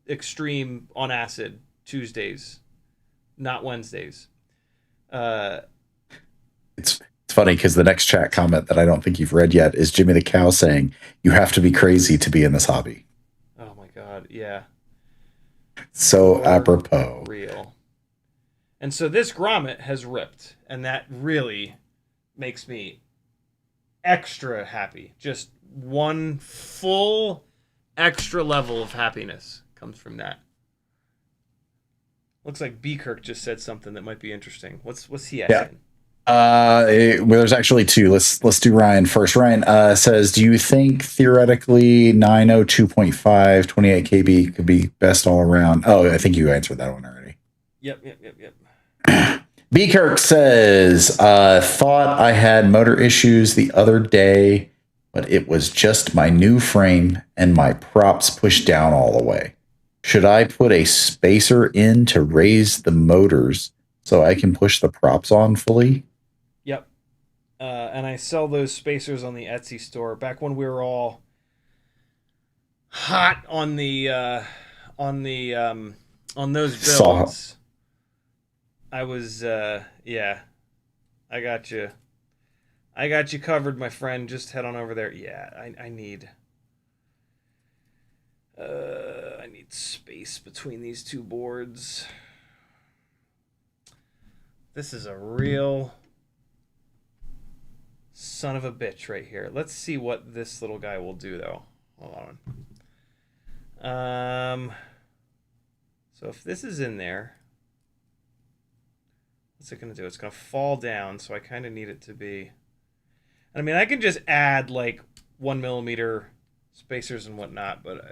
extreme on acid Tuesdays, not Wednesdays. It's funny because the next chat comment that I don't think you've read yet is Jimmy the Cow saying, "You have to be crazy to be in this hobby." Oh my God, yeah. So apropos. Real. And so this grommet has ripped, and that really makes me extra happy. Just one full extra level of happiness comes from that. Looks like B. Kirk just said something that might be interesting. What's he asking? Well, there's actually two. Let's do Ryan first. Ryan says, do you think theoretically 902.5 28 KB could be best all around? Oh, I think you answered that one already. Yep, yep, yep, yep. B. Kirk says, thought I had motor issues the other day, but it was just my new frame and my props pushed down all the way. Should I put a spacer in to raise the motors so I can push the props on fully? Yep. And I sell those spacers on the Etsy store. Back when we were all hot on on those Saw. builds, I was yeah, I got you. I got you covered, my friend. Just head on over there. Yeah, I need I need space between these two boards. This is a real son of a bitch right here. Let's see what this little guy will do though. Hold on. So if this is in there, what's it gonna do? It's gonna fall down, so I kind of need it to be. I mean, I can just add like 1mm spacers and whatnot, but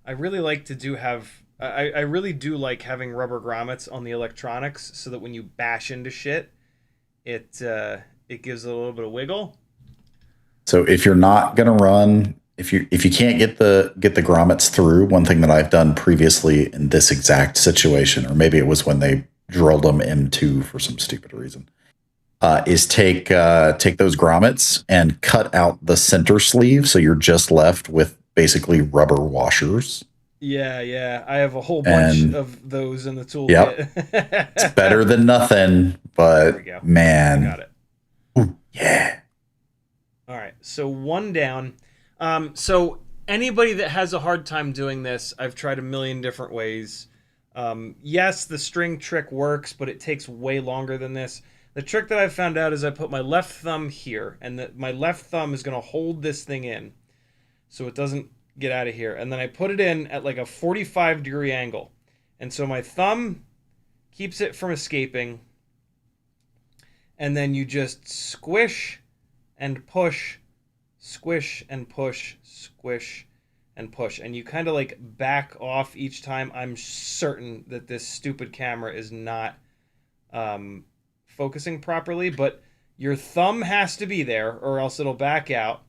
I really like to have. I really do like having rubber grommets on the electronics, so that when you bash into shit, it gives it a little bit of wiggle. So if you're not gonna run, if you can't get the grommets through, one thing that I've done previously in this exact situation, or maybe it was when they drilled them M2 for some stupid reason, is take those grommets and cut out the center sleeve, so you're just left with basically rubber washers. Yeah. I have a whole bunch of those in the toolkit. Yep. It's better than nothing, but man. I got it. Ooh, yeah. All right. So one down. So anybody that has a hard time doing this, I've tried a million different ways. Yes, the string trick works, but it takes way longer than this. The trick that I've found out is I put my left thumb here, and my left thumb is going to hold this thing in so it doesn't get out of here. And then I put it in at like a 45-degree angle. And so my thumb keeps it from escaping. And then you just squish and push, squish and push, squish and push. And you kind of like back off each time. I'm certain that this stupid camera is not focusing properly, but your thumb has to be there or else it'll back out.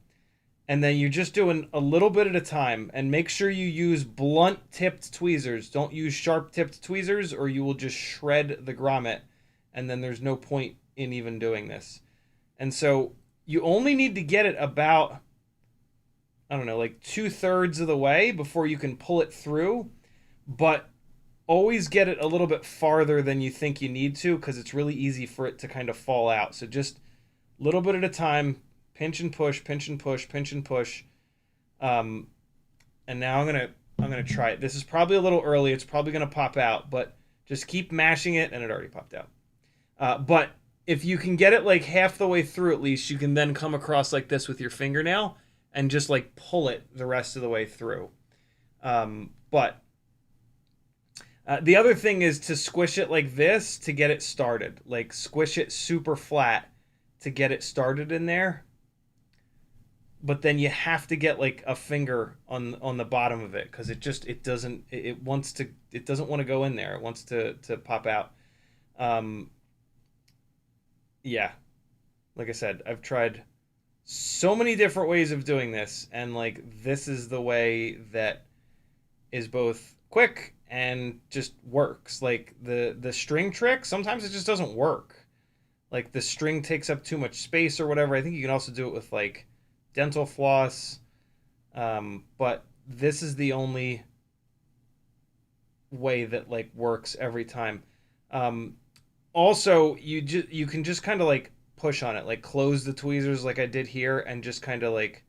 And then you're just doing a little bit at a time, and make sure you use blunt tipped tweezers. Don't use sharp tipped tweezers or you will just shred the grommet, and then there's no point in even doing this. And so you only need to get it about, I don't know, like 2/3 of the way before you can pull it through, but always get it a little bit farther than you think you need to, because it's really easy for it to kind of fall out. So just a little bit at a time, pinch and push, pinch and push, pinch and push. And now I'm gonna try it. This is probably a little early. It's probably gonna pop out, but just keep mashing it, and it already popped out. But if you can get it like half the way through at least, you can then come across like this with your fingernail and just like pull it the rest of the way through. But the other thing is to squish it like this to get it started. Like squish it super flat to get it started in there. But then you have to get like a finger on the bottom of it, because it doesn't want to go in there. It wants to pop out. Yeah, like I said, I've tried so many different ways of doing this, and like this is the way that is both quick and just works. Like the string trick, sometimes it just doesn't work. Like the string takes up too much space or whatever. I think you can also do it with like dental floss, but this is the only way that like works every time. Also, you can just kind of like push on it, like close the tweezers like I did here, and just kind of like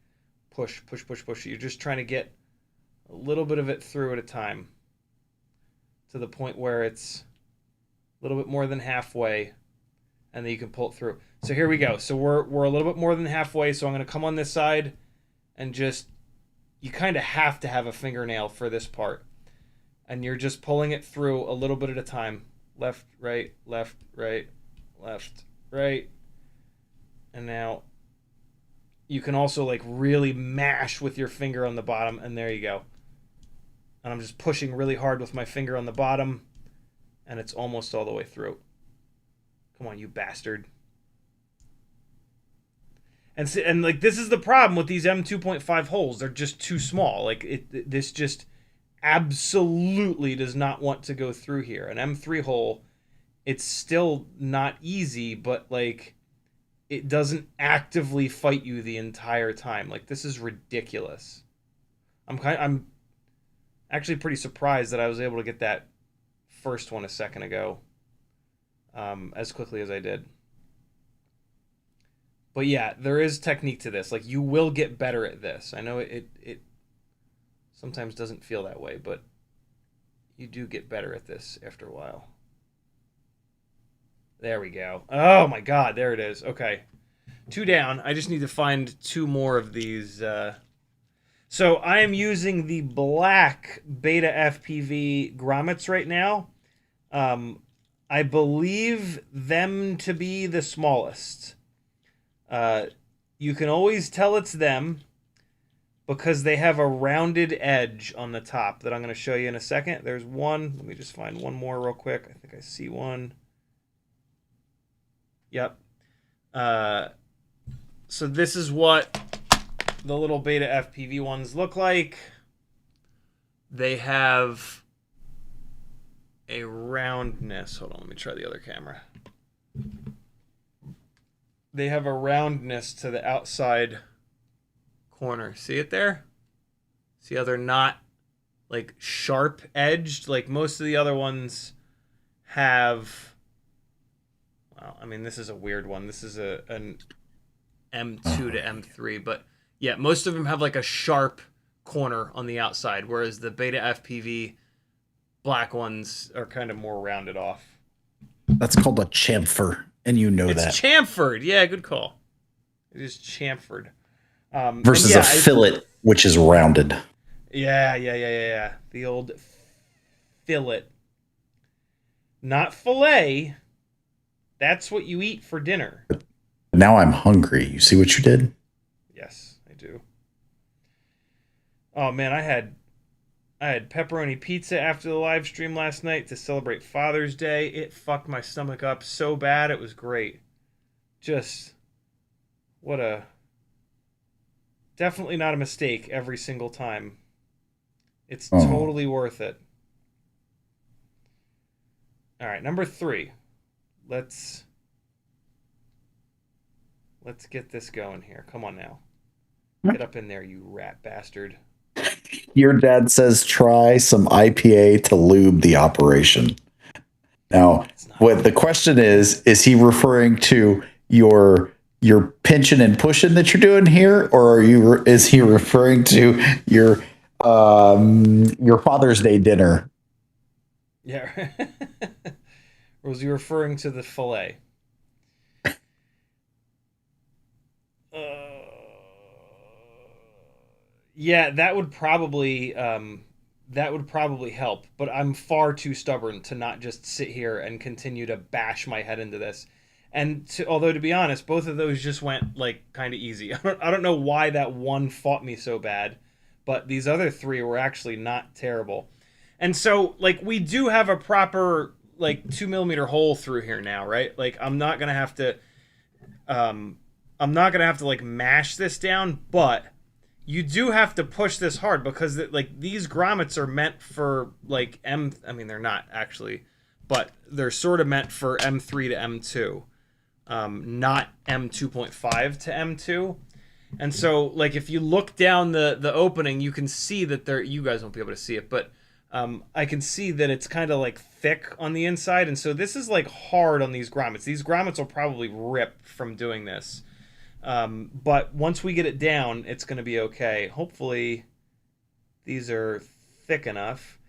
push. You're just trying to get a little bit of it through at a time, to the point where it's a little bit more than halfway, and then you can pull it through. So here we go. So we're a little bit more than halfway. So I'm going to come on this side and just, you kind of have to have a fingernail for this part. And you're just pulling it through a little bit at a time. Left, right, left, right, left, right. And now you can also like really mash with your finger on the bottom, and there you go. And I'm just pushing really hard with my finger on the bottom, and it's almost all the way through. Come on, you bastard. And like, this is the problem with these M2.5 holes. They're just too small. Like, this just absolutely does not want to go through here. An M3 hole, it's still not easy, but like, it doesn't actively fight you the entire time. Like, this is ridiculous. I'm actually pretty surprised that I was able to get that first one a second ago as quickly as I did. But yeah, there is technique to this. Like, you will get better at this. I know it sometimes doesn't feel that way, but you do get better at this after a while. There we go. Oh my god, there it is. Okay. 2 down. I just need to find 2 more of these. So I am using the black BetaFPV grommets right now. I believe them to be the smallest. You can always tell it's them because they have a rounded edge on the top that I'm going to show you in a second. There's one. Let me just find one more real quick. I think I see one. Yep. So this is what the little BetaFPV ones look like. They have a roundness. Hold on, let me try the other camera. They have a roundness to the outside corner. See it there? See how they're not like sharp edged like most of the other ones have. Well, I mean, this is a weird one. This is an M2 to M3, but yeah, most of them have like a sharp corner on the outside, whereas the BetaFPV black ones are kind of more rounded off. That's called a chamfer, and you know that. It's chamfered. Yeah, good call. It is chamfered. Versus a fillet, which is rounded. Yeah. The old fillet. Not fillet. That's what you eat for dinner. Now I'm hungry. You see what you did? Yes, I do. Oh man, I had pepperoni pizza after the live stream last night to celebrate Father's Day. It fucked my stomach up so bad. It was great. Just what a definitely not a mistake every single time. It's totally worth it. All right, number 3. Let's get this going here. Come on now. Get up in there, you rat bastard. Your dad says try some IPA to lube the operation. Now, what the question is he referring to your pinching and pushing that you're doing here, or is he referring to your Father's Day dinner? Yeah. Or was he referring to the fillet? Yeah, that would probably help, but I'm far too stubborn to not just sit here and continue to bash my head into this. And although to be honest, both of those just went like kind of easy. I don't know why that one fought me so bad, but these other 3 were actually not terrible. And so like we do have a proper like 2mm hole through here now, right? Like I'm not gonna have to like mash this down, but you do have to push this hard because like these grommets are meant for like I mean they're not actually, but they're sort of meant for M3 to M2, not M2.5 to M2. And so like if you look down the opening, you can see that you guys won't be able to see it, but I can see that it's kind of like thick on the inside, and so this is like hard on these grommets. These grommets will probably rip from doing this. But once we get it down, it's going to be okay. Hopefully these are thick enough.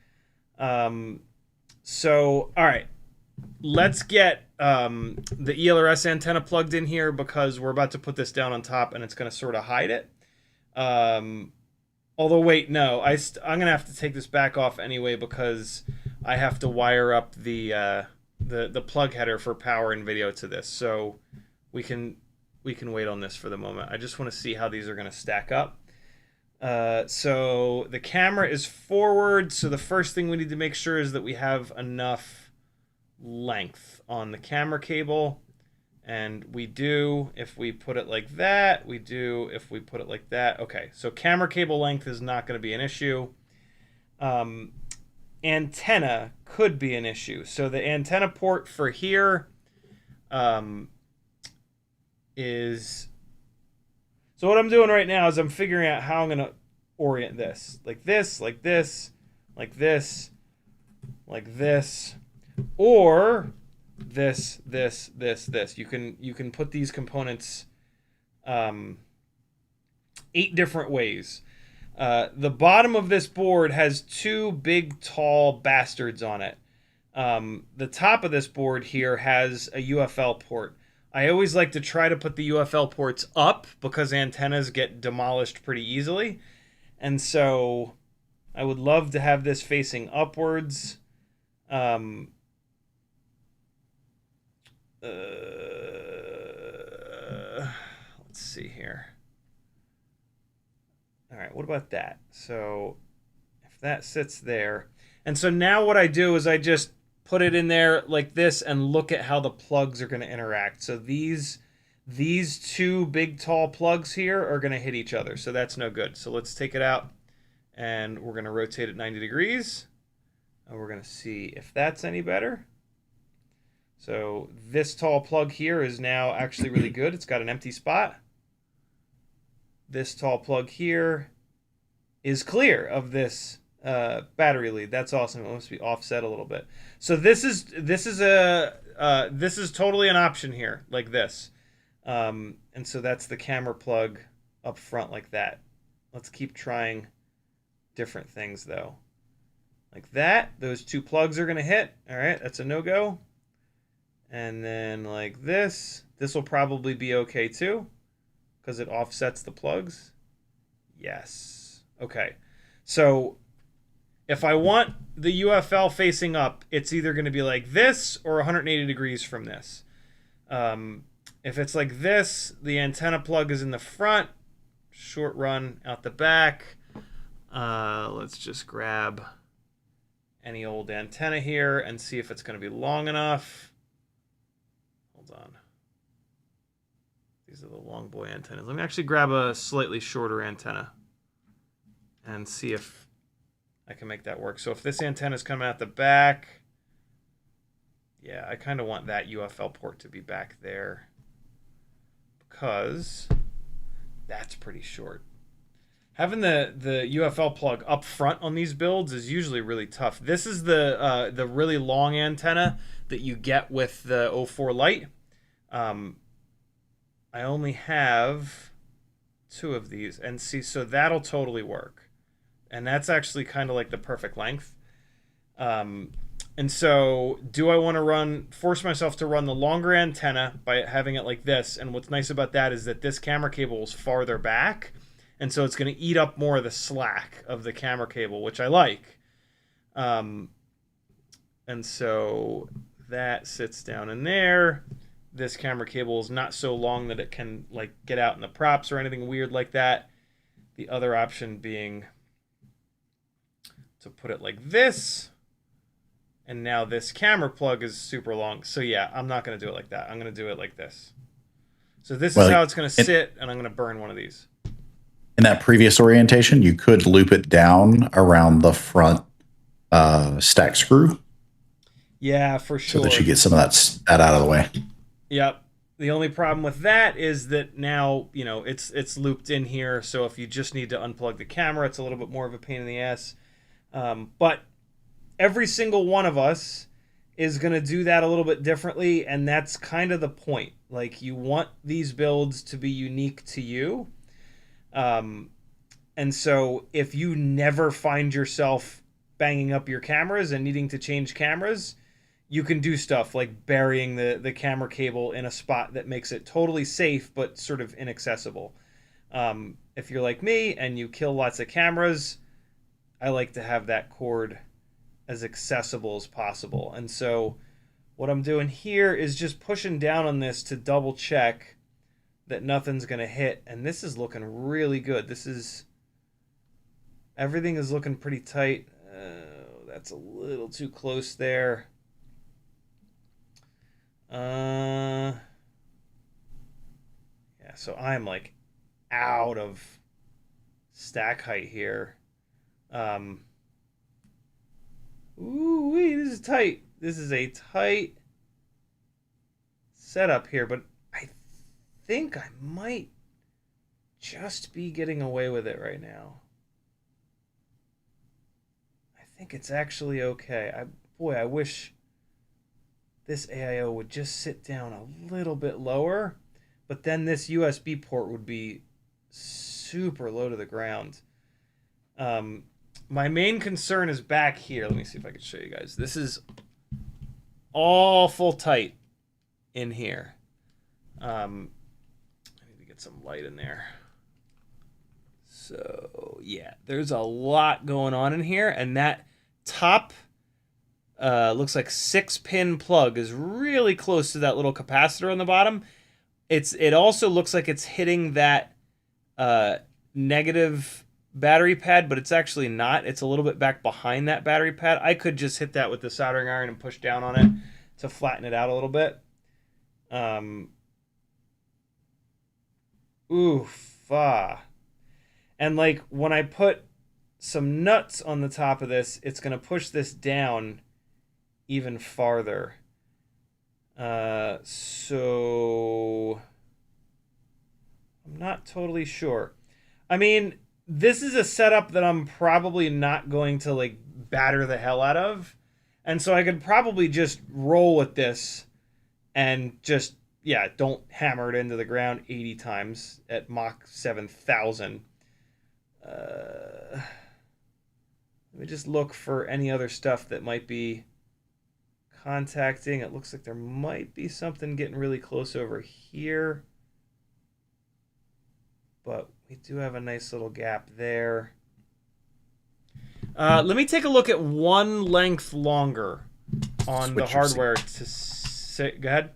So, all right, let's get the ELRS antenna plugged in here because we're about to put this down on top and it's going to sort of hide it. Although, wait, no, I'm going to have to take this back off anyway because I have to wire up the plug header for power and video to this. So we can wait on this for the moment. I just want to see how these are going to stack up. So the camera is forward, so the first thing we need to make sure is that we have enough length on the camera cable. And we do if we put it like that. We do if we put it like that. Okay, so camera cable length is not going to be an issue. Antenna could be an issue. So the antenna port for here is... So what I'm doing right now is I'm figuring out how I'm going to orient this. Like this, like this, like this, like this, or this, this, this, this. You can put these components 8 different ways. The bottom of this board has 2 big, tall bastards on it. The top of this board here has a UFL port. I always like to try to put the UFL ports up because antennas get demolished pretty easily. And so I would love to have this facing upwards. Let's see here. All right, what about that? So if that sits there. And so now what I do is I just put it in there like this and look at how the plugs are going to interact. So these 2 big tall plugs here are going to hit each other. So that's no good. So let's take it out and we're going to rotate it 90 degrees. And we're going to see if that's any better. So this tall plug here is now actually really good. It's got an empty spot. This tall plug here is clear of this battery lead. That's awesome. It must be offset a little bit. So this is totally an option here, like this. And so that's the camera plug up front like that. Let's keep trying different things though. Like that. Those 2 plugs are going to hit. All right, that's a no-go. And then like this. This will probably be okay too because it offsets the plugs. Yes. Okay. So if I want the UFL facing up, it's either going to be like this or 180 degrees from this. If it's like this, the antenna plug is in the front, short run out the back. Let's just grab any old antenna here and see if it's going to be long enough. Hold on. These are the long boy antennas. Let me actually grab a slightly shorter antenna and see if I can make that work. So if this antenna is coming out the back, yeah, I kind of want that UFL port to be back there because that's pretty short. Having the UFL plug up front on these builds is usually really tough. This is the really long antenna that you get with the 04 Lite. I only have 2 of these, and see, so that'll totally work. And that's actually kind of like the perfect length. And so do I want to force myself to run the longer antenna by having it like this? And what's nice about that is that this camera cable is farther back. And so it's going to eat up more of the slack of the camera cable, which I like. And so that sits down in there. This camera cable is not so long that it can like get out in the props or anything weird like that. The other option being to put it like this. And now this camera plug is super long. So yeah, I'm not going to do it like that. I'm going to do it like this. So this is how it's going to sit, and I'm going to burn one of these. In that previous orientation, you could loop it down around the front stack screw. Yeah, for sure. So that you get some of that out of the way. Yep. The only problem with that is that now, you know, it's looped in here. So if you just need to unplug the camera, it's a little bit more of a pain in the ass. But every single one of us is going to do that a little bit differently. And that's kind of the point. Like, you want these builds to be unique to you. And so if you never find yourself banging up your cameras and needing to change cameras, you can do stuff like burying the camera cable in a spot that makes it totally safe but sort of inaccessible. If you're like me and you kill lots of cameras, I like to have that cord as accessible as possible. And so what I'm doing here is just pushing down on this to double check that nothing's going to hit. And this is looking really good. This is Everything is looking pretty tight. That's a little too close there. Yeah, so I'm like out of stack height here. Ooh, this is tight. This is a tight setup here, but I think I might just be getting away with it right now. I think it's actually okay. Boy, I wish this AIO would just sit down a little bit lower, but then this USB port would be super low to the ground. My main concern is back here. Let me see if I can show you guys. This is awful tight in here. I need to get some light in there. So yeah, there's a lot going on in here, and that top looks like 6-pin plug is really close to that little capacitor on the bottom. It also looks like it's hitting that negative battery pad, but it's actually not. It's a little bit back behind that battery pad. I could just hit that with the soldering iron and push down on it to flatten it out a little bit. And like when I put some nuts on the top of this, it's going to push this down even farther. So I'm not totally sure. I mean, this is a setup that I'm probably not going to like batter the hell out of. And so I could probably just roll with this and just, yeah, don't hammer it into the ground 80 times at Mach 7,000. Let me just look for any other stuff that might be contacting. It looks like there might be something getting really close over here. But we do have a nice little gap there. Let me take a look at one length longer on the hardware to say. Go ahead.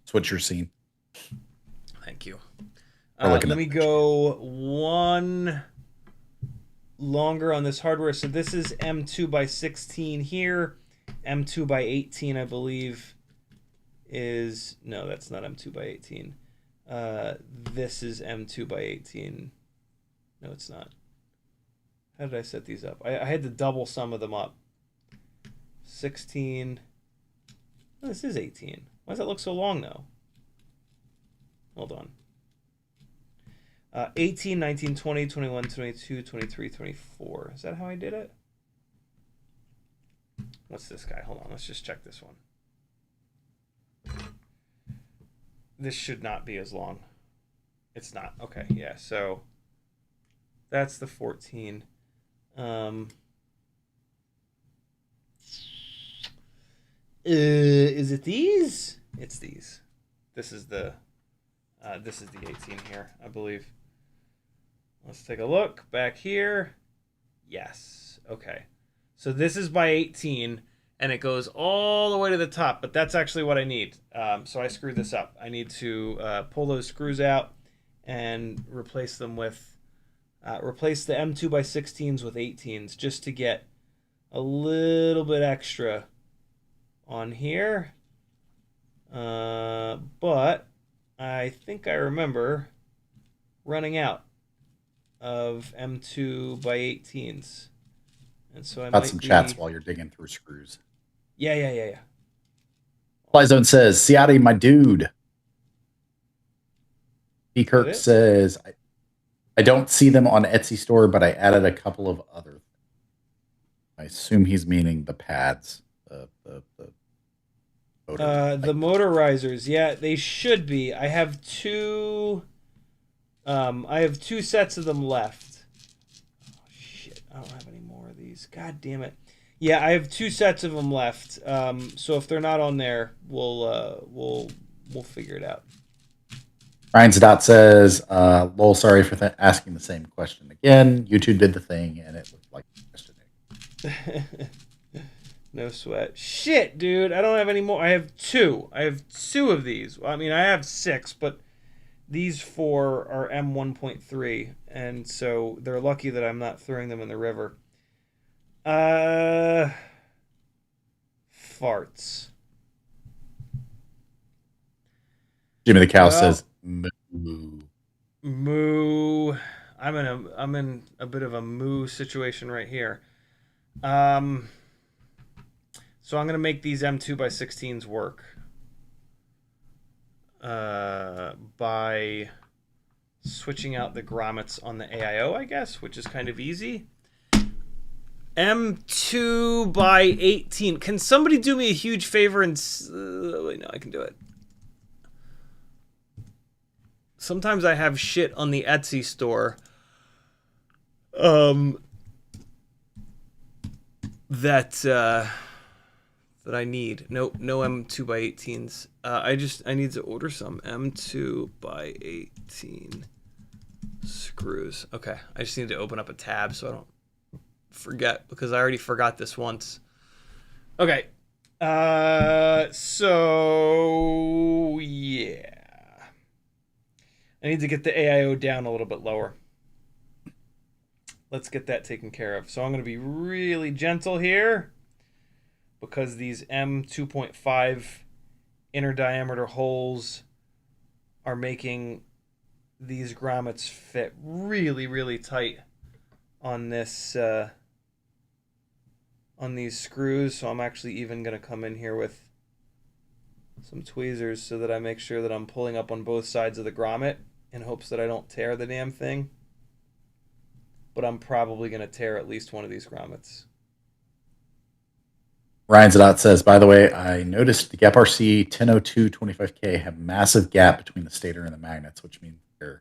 That's what you're seeing. Thank you. Let me go one longer on this hardware. So this is M2 by 16 here. M2 by 18, I believe, is... No, that's not M2 by 18. This is M2 by 18. No, it's not. How did I set these up? I had to double some of them up. 16. Oh, this is 18. Why does that look so long, though? Hold on. 18, 19, 20, 21, 22, 23, 24. Is that how I did it? What's this guy? Hold on. Let's just check this one. This should not be as long. It's not. Okay, yeah. So that's the 14. Is it these? It's these. This is the 18 here, I believe. Let's take a look back here. Yes. Okay. So this is by 18, and it goes all the way to the top, but that's actually what I need. So I screwed this up. I need to pull those screws out and replace them with, replace the M2 by 16s with 18s just to get a little bit extra on here. But I think I remember running out of M2 by 18s. And so I Got might some be... chats while you're digging through screws. Yeah. Flyzone says, Ciotti, my dude. B. Kirk says, I don't see them on Etsy store, but I added a couple of other things. I assume he's meaning the pads. The motorizers. Yeah, they should be. I have two sets of them left. Oh shit, I don't have any more of these. God damn it. Yeah, I have 2 sets of them left. So if they're not on there, we'll figure it out. Ryan Zadot says, lol, sorry for asking the same question again. YouTube did the thing, and it looked like yesterday. No sweat. Shit, dude. I don't have any more. I have 2. I have 2 of these. I mean, I have 6, but these 4 are M1.3, and so they're lucky that I'm not throwing them in the river. Farts. Jimmy the cow Well, says moo. moo. I'm in a bit of a moo situation right here. So I'm gonna make these M2x16s work. By switching out the grommets on the AIO, I guess, which is kind of easy. M2x18. Can somebody do me a huge favor and... wait, no, I can do it. Sometimes I have shit on the Etsy store that I need. No M2x18s. I need to order some M2x18 screws. Okay, I just need to open up a tab so I don't forget, because I already forgot this once. Okay, so yeah, I need to get the AIO down a little bit lower. Let's get that taken care of. So I'm going to be really gentle here, because these M2.5 inner diameter holes are making these grommets fit really, really tight on this on these screws. So I'm actually even going to come in here with some tweezers so that I make sure that I'm pulling up on both sides of the grommet in hopes that I don't tear the damn thing. But I'm probably going to tear at least one of these grommets. Ryan Zadot says, by the way, I noticed the Gap RC 1002 25K have massive gap between the stator and the magnets, which means there's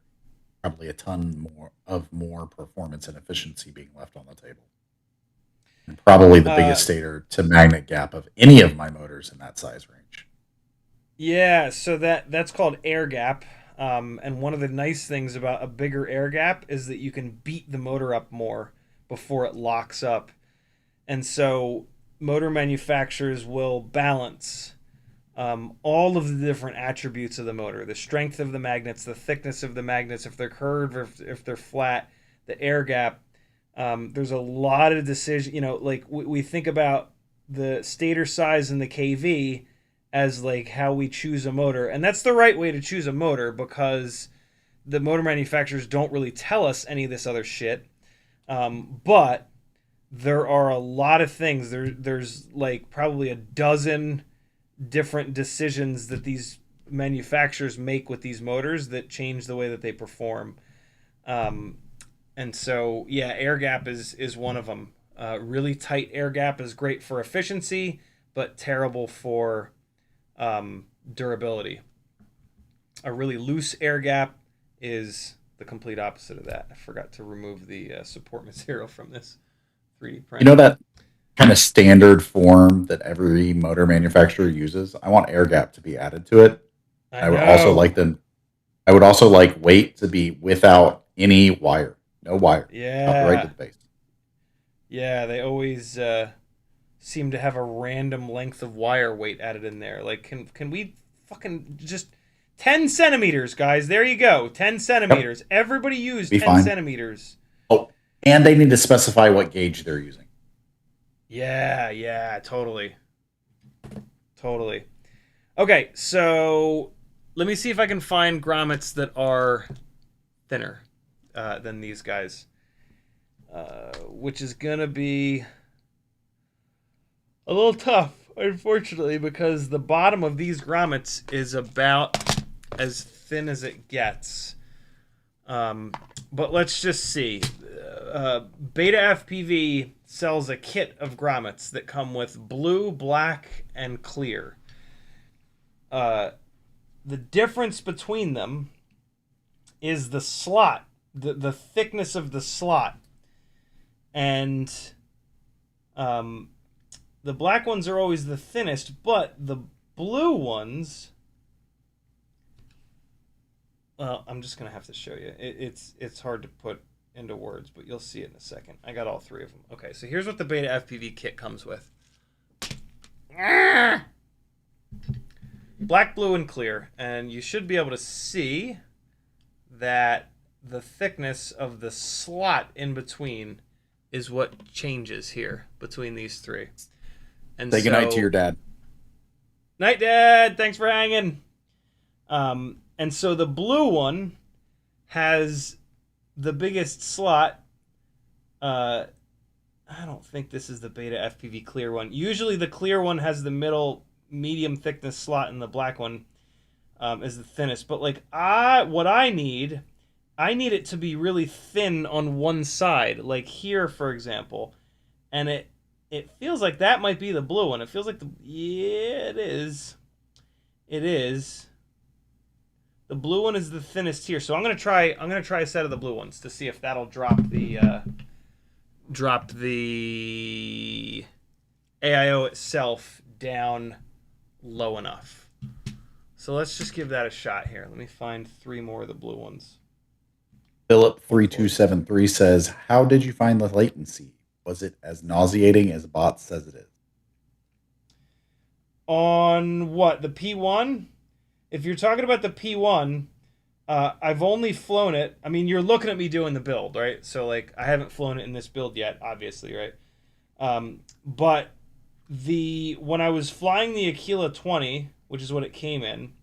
probably a ton more performance and efficiency being left on the table. And probably the biggest stator to magnet gap of any of my motors in that size range. Yeah, so that's called air gap. And one of the nice things about a bigger air gap is that you can beat the motor up more before it locks up. And so motor manufacturers will balance all of the different attributes of the motor: the strength of the magnets, the thickness of the magnets, if they're curved or if they're flat, the air gap. There's a lot of decision, like we think about the stator size and the KV as like how we choose a motor, and that's the right way to choose a motor, because the motor manufacturers don't really tell us any of this other shit. But there are a lot of things. There's like probably a dozen different decisions that these manufacturers make with these motors that change the way that they perform. And so, yeah, air gap is one of them. Really tight air gap is great for efficiency, but terrible for durability. A really loose air gap is the complete opposite of that. I forgot to remove the support material from this 3D print. You know that kind of standard form that every motor manufacturer uses? I want air gap to be added to it. I would also like weight to be without any wire. No wire. Yeah. Right to the base. Yeah, they always seem to have a random length of wire weight added in there. Like, can we fucking just 10 centimeters, guys? There you go. 10 centimeters. Yep. Everybody use 10 centimeters. Oh, and they need to specify what gauge they're using. Yeah, totally. Okay, so let me see if I can find grommets that are thinner than these guys, which is gonna be a little tough, unfortunately, because the bottom of these grommets is about as thin as it gets. But let's just see. BetaFPV sells a kit of grommets that come with blue, black, and clear. The difference between them is the slot, the thickness of the slot. And the black ones are always the thinnest, but the blue ones... Well, I'm just going to have to show you. It's hard to put into words, but you'll see it in a second. I got all three of them. Okay, so here's what the BetaFPV kit comes with. Black, blue, and clear. And you should be able to see that the thickness of the slot in between is what changes here between these three. And Say goodnight to your dad. Night, Dad. Thanks for hanging. And so the blue one has the biggest slot. I don't think this is the BetaFPV clear one. Usually the clear one has the middle medium thickness slot, and the black one is the thinnest. But like what I need it to be really thin on one side, like here, for example. And it feels like that might be the blue one. It feels like it is. It is. The blue one is the thinnest here. So I'm gonna try a set of the blue ones to see if that'll drop the AIO itself down low enough. So let's just give that a shot here. Let me find 3 more of the blue ones. Philip3273 says, how did you find the latency? Was it as nauseating as bot says it is? On what? The P1? If you're talking about the P1, I've only flown it. I mean, you're looking at me doing the build, right? So, like, I haven't flown it in this build yet, obviously, right? But when I was flying the Aquila 20, which is what it came in,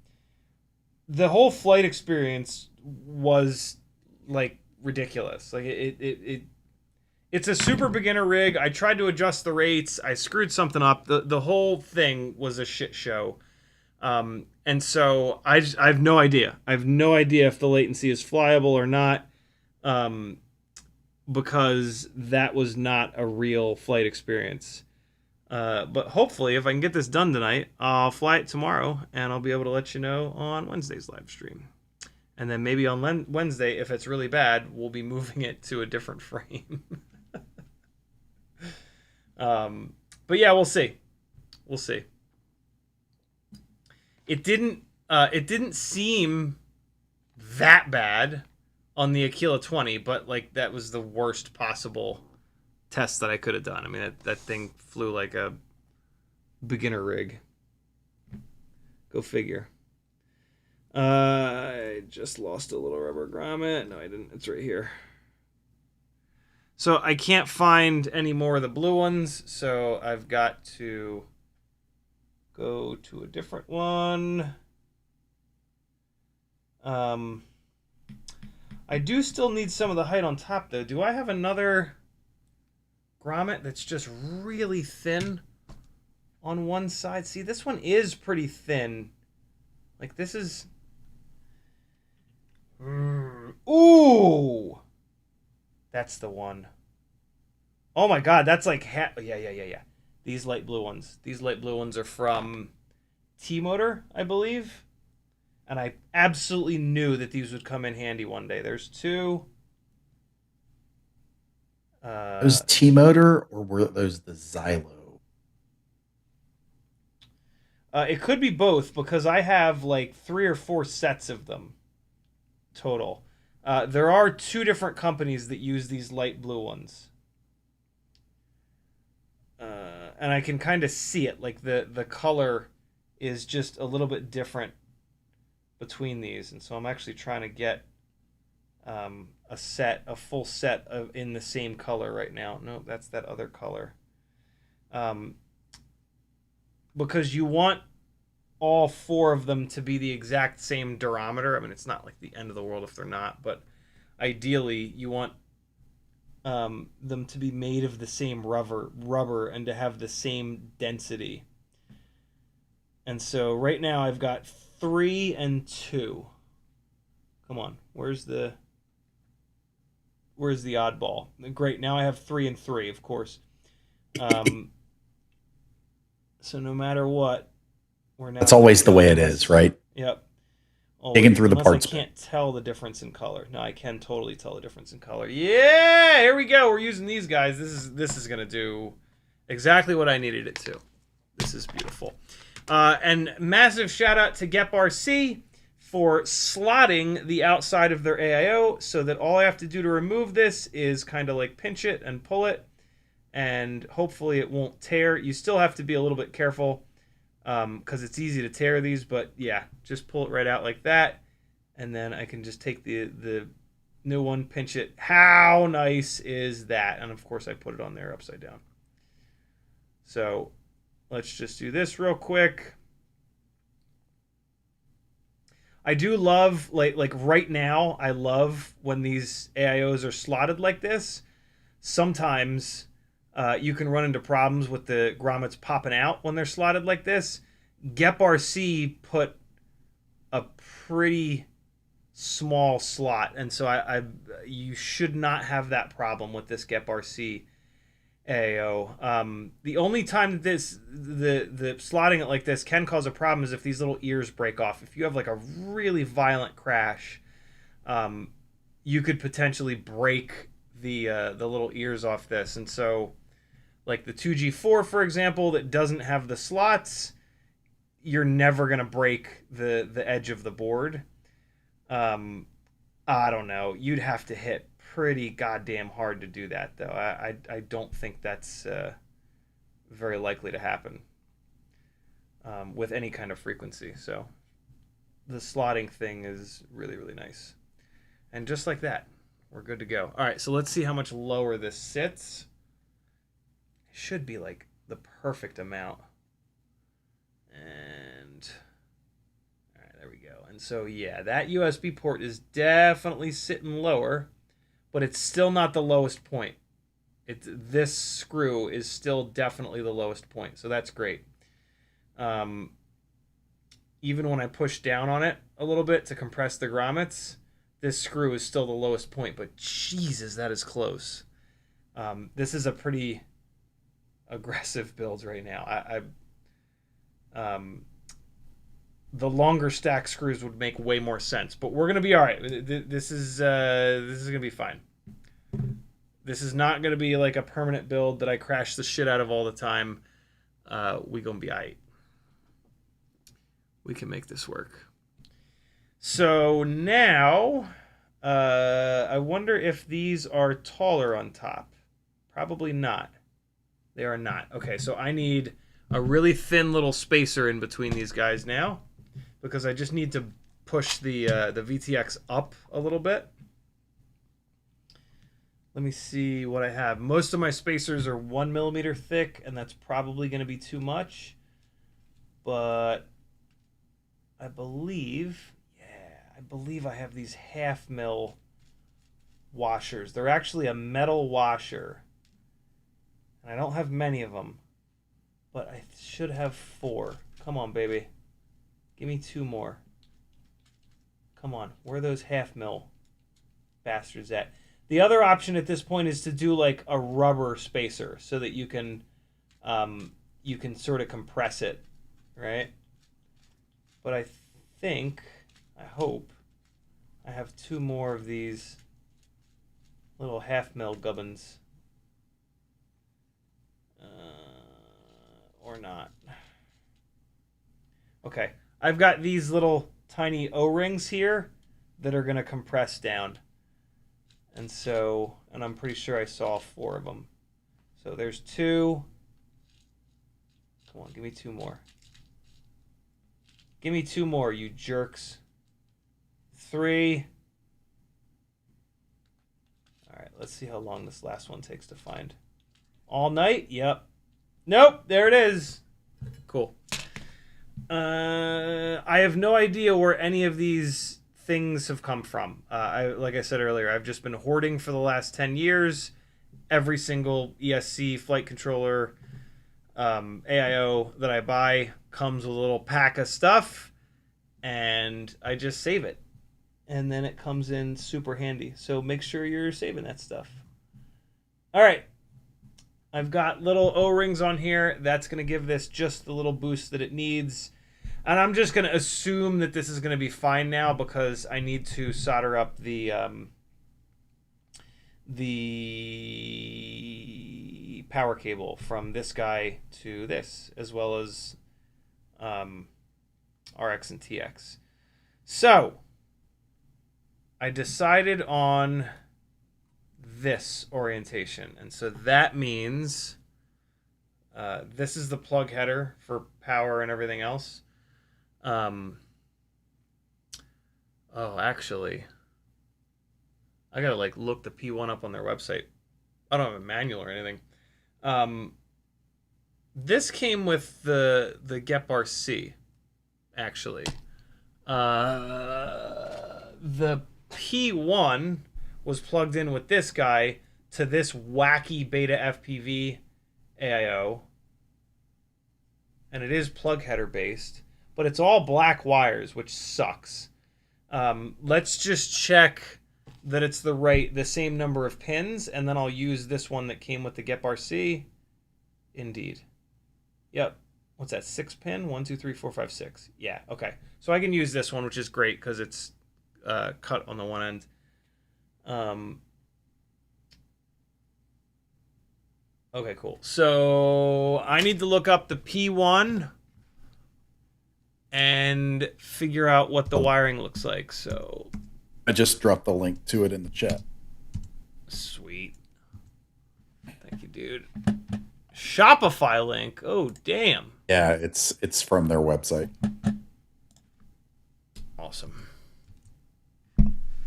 the whole flight experience was, like, ridiculous. Like, it's a super beginner rig. I tried to adjust the rates. I screwed something up. The whole thing was a shit show. And so I have no idea. I have no idea if the latency is flyable or not, because that was not a real flight experience. But hopefully, if I can get this done tonight, I'll fly it tomorrow, and I'll be able to let you know on Wednesday's live stream. And then maybe on Wednesday, if it's really bad, we'll be moving it to a different frame. But yeah, we'll see. We'll see. It didn't seem that bad on the Aquila 20, but like that was the worst possible test that I could have done. I mean, that thing flew like a beginner rig. Go figure. I just lost a little rubber grommet. No, I didn't. It's right here. So I can't find any more of the blue ones, so I've got to go to a different one. I do still need some of the height on top, though. Do I have another grommet that's just really thin on one side? See, this one is pretty thin. Like, this is... Ooh! That's the one. Oh my god, that's like... Yeah. These light blue ones. These light blue ones are from T-Motor, I believe. And I absolutely knew that these would come in handy one day. There's 2. Those T-Motor, or were those the Xylo? It could be both, because I have like 3 or 4 sets of them total. There are 2 different companies that use these light blue ones. And I can kind of see it. Like the color is just a little bit different between these. And so I'm actually trying to get a full set in the same color right now. No, that's that other color. Because you want all 4 of them to be the exact same durometer. I mean, it's not like the end of the world if they're not, but ideally you want them to be made of the same rubber and to have the same density. And so right now I've got 3 and 2. Come on, where's the oddball? Great, now I have 3 and 3, of course. So no matter what, we're now... That's always the way it is, right? Yep. Digging through the parts. I can't tell the difference in color. No, I can totally tell the difference in color. Yeah, here we go. We're using these guys. This is gonna do exactly what I needed it to. This is beautiful. And massive shout out to GepRC for slotting the outside of their AIO so that all I have to do to remove this is kind of like pinch it and pull it, and hopefully it won't tear. You still have to be a little bit careful because it's easy to tear these, but yeah, just pull it right out like that, and then I can just take the New one, pinch it. How nice is that? And of course I put it on there upside down. So let's just do this real quick. I do love, like right now, I love when these AIOs are slotted like this. Sometimes you can run into problems with the grommets popping out when they're slotted like this. GEP-RC put a pretty small slot, and so you should not have that problem with this GEP-RC AIO. The only time that the slotting it like this can cause a problem is if these little ears break off. If you have like a really violent crash, you could potentially break the little ears off this. And so, like the 2G4, for example, that doesn't have the slots, you're never gonna break the edge of the board. I don't know. You'd have to hit pretty goddamn hard to do that, though. I don't think that's very likely to happen with any kind of frequency. So the slotting thing is really, really nice. And just like that, we're good to go. All right, so let's see how much lower this sits. It should be like the perfect amount. And all right, there we go. And so yeah, that USB port is definitely sitting lower, but it's still not the lowest point. This screw is still definitely the lowest point, so that's great. Even when I push down on it a little bit to compress the grommets, this screw is still the lowest point, but Jesus, that is close. This is a pretty aggressive build right now. The longer stack screws would make way more sense, but we're gonna be all right. This is gonna be fine. This is not gonna be like a permanent build that I crash the shit out of all the time. We gonna be all right. We can make this work. So now, I wonder if these are taller on top. Probably not. They are not. Okay, so I need a really thin little spacer in between these guys now, because I just need to push the VTX up a little bit. Let me see what I have. Most of my spacers are 1 millimeter thick, and that's probably going to be too much. But I believe, I have these 1/2 mil washers. They're actually a metal washer. And I don't have many of them, but I should have 4. Come on, baby. Give me 2 more. Come on. Where are those 1/2 mil bastards at? The other option at this point is to do like a rubber spacer so that you can sort of compress it, right? But I hope I have 2 more of these little 1/2 mil gubbins. Or not. Okay, I've got these little tiny O-rings here that are going to compress down. And I'm pretty sure I saw 4 of them. So there's 2. Come on, give me 2 more. Give me 2 more, you jerks. 3. All right, let's see how long this last one takes to find. All night? Yep. Nope, there it is. Cool. I have no idea where any of these things have come from. Like I said earlier, I've just been hoarding for the last 10 years. Every single ESC flight controller AIO that I buy comes with a little pack of stuff, and I just save it. And then it comes in super handy. So make sure you're saving that stuff. All right. I've got little O-rings on here. That's going to give this just the little boost that it needs. And I'm just going to assume that this is going to be fine now because I need to solder up the power cable from this guy to this, as well as RX and TX. So I decided on this orientation, and so that means this is the plug header for power and everything else. Actually, I gotta like look the P1 up on their website. I don't have a manual or anything. This came with the Gep RC, actually. The P1 was plugged in with this guy to this wacky BetaFPV AIO. And it is plug header based, but it's all black wires, which sucks. Let's just check that it's the same number of pins, and then I'll use this one that came with the Gep RC. Indeed. Yep. What's that? 6 pin? 1, 2, 3, 4, 5, 6. Yeah. Okay. So I can use this one, which is great because it's cut on the one end. Okay, cool. So I need to look up the P1 and figure out what the wiring looks like. So I just dropped the link to it in the chat. sweet. Thank you, dude. Shopify link. Oh, damn. Yeah, it's from their website. Awesome.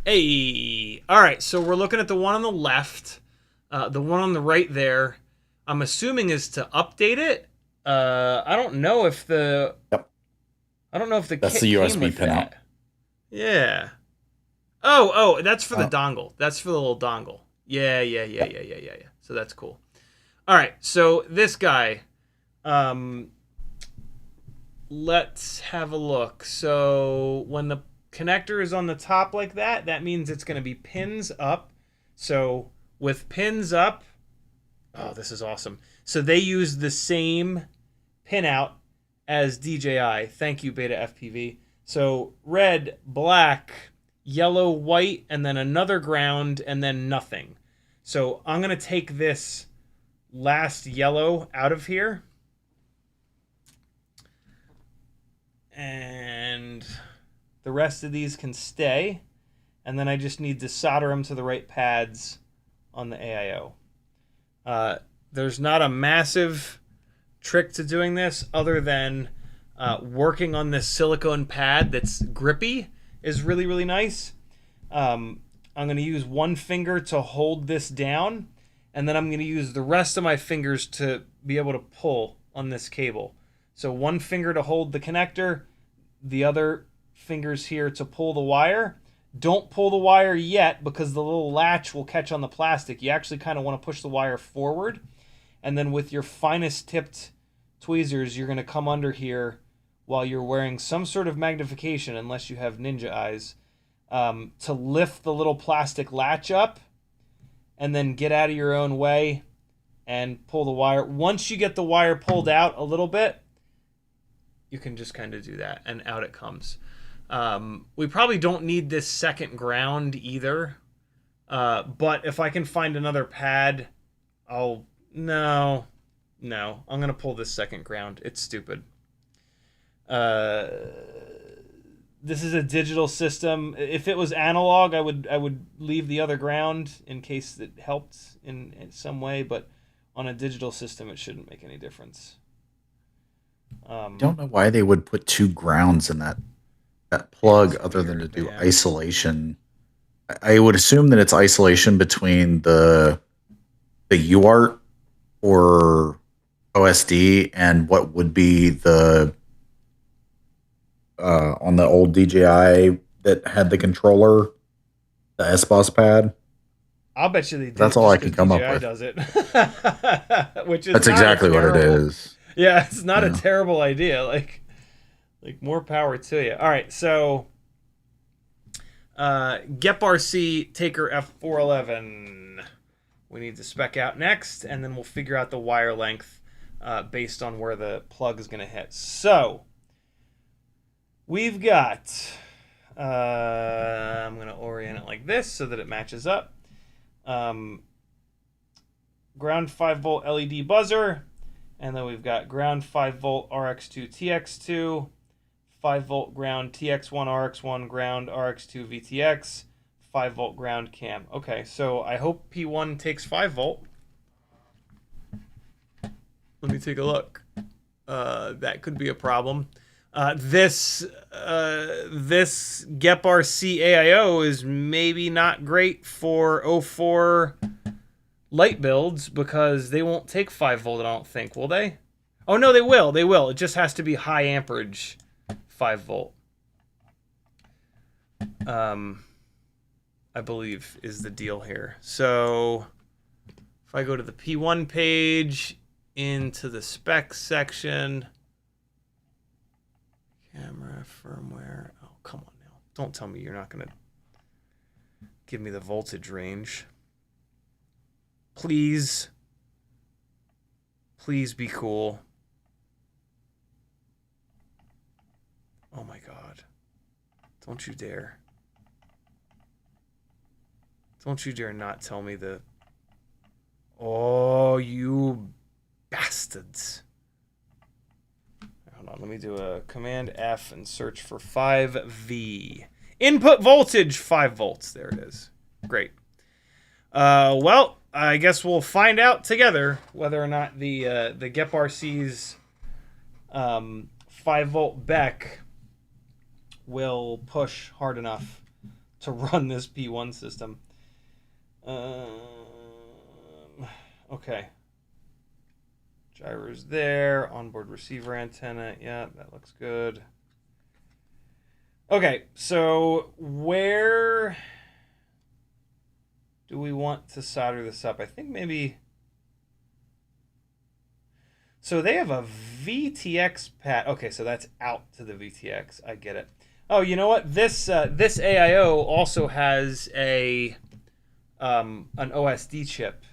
Hey. All right, so we're looking at the one on the left. The one on the right there, I'm assuming is to update it. I don't know if the... Yep. I don't know if the That's kit the came USB with pinout. that. Yeah. Oh, that's for the dongle. That's for the little dongle. Yeah. So that's cool. All right, so this guy, let's have a look. So when the connector is on the top like that, that means it's going to be pins up. So with pins up, oh, this is awesome. So they use the same pinout as DJI. Thank you, BetaFPV. So red, black, yellow, white, and then another ground, and then nothing. So I'm going to take this last yellow out of here. And the rest of these can stay. And then I just need to solder them to the right pads on the AIO. There's not a massive trick to doing this other than working on this silicone pad that's grippy is really, really nice. I'm going to use one finger to hold this down, and then I'm going to use the rest of my fingers to be able to pull on this cable. So one finger to hold the connector, the other fingers here to pull the wire. Don't pull the wire yet because the little latch will catch on the plastic. You actually kind of want to push the wire forward. And then with your finest tipped tweezers, you're going to come under here while you're wearing some sort of magnification, unless you have ninja eyes, to lift the little plastic latch up and then get out of your own way and pull the wire. Once you get the wire pulled out a little bit, you can just kind of do that, and out it comes. We probably don't need this second ground either, but if I can find another pad, No, I'm going to pull this second ground. It's stupid. This is a digital system. If it was analog, I would leave the other ground in case it helped in some way, but on a digital system, it shouldn't make any difference. I don't know why they would put two grounds in that plug other than to do isolation. I would assume that it's isolation between the UART or OSD and what would be the on the old DJI that had the controller, the SBOS pad. I'll bet you they did. That's all I can come up DJI with. Does it? Which is That's exactly what it is. Yeah, it's not a terrible idea. Like more power to you. All right, so Gep RC Taker F411. We need to spec out next, and then we'll figure out the wire length based on where the plug is going to hit. So we've got, I'm going to orient it like this so that it matches up. Ground 5-volt LED buzzer, and then we've got ground 5-volt RX2 TX2, 5-volt ground TX1 RX1, ground RX2 VTX, 5-volt ground cam. Okay, so I hope P1 takes 5-volt. Let me take a look. That could be a problem. This GEP-RC AIO is maybe not great for 04 light builds because they won't take 5 volt, I don't think, will they? Oh no, they will. They will. It just has to be high amperage 5 volt. I believe is the deal here. So if I go to the P1 page, into the specs section, camera, firmware. Oh, come on now. Don't tell me you're not going to give me the voltage range. Please. Please be cool. Oh my God. Don't you dare. Don't you dare not tell me the... Oh, you bastards. Hold on, let me do a Command F and search for 5V. Input voltage, 5 volts. There it is. Great. Well, I guess we'll find out together whether or not the GEP-RC's 5 volt Beck will push hard enough to run this P1 system. Okay. Gyro's there. Onboard receiver antenna. Yeah, that looks good. Okay, so where do we want to solder this up? I think maybe... So they have a VTX pad. Okay, so that's out to the VTX. I get it. Oh, you know what? This AIO also has an OSD chip.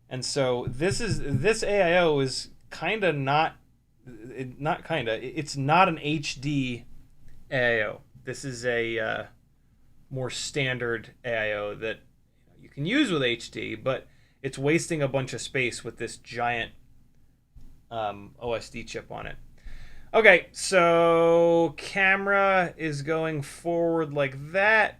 And so this AIO is kind of not kind of, it's not an HD AIO. This is a more standard AIO that you can use with HD, but it's wasting a bunch of space with this giant OSD chip on it. Okay, so camera is going forward like that.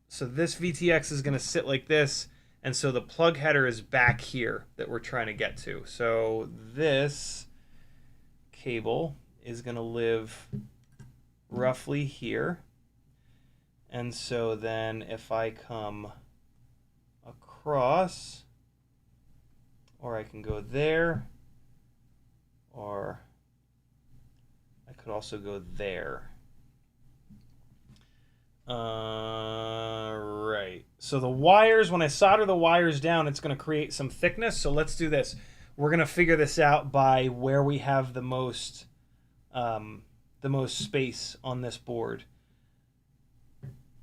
So this VTX is going to sit like this. And so the plug header is back here that we're trying to get to. So this cable is going to live roughly here. And so then if I come across, or I can go there, or I could also go there. Right. So the wires, when I solder the wires down, it's going to create some thickness. So let's do this. We're going to figure this out by where we have the most space on this board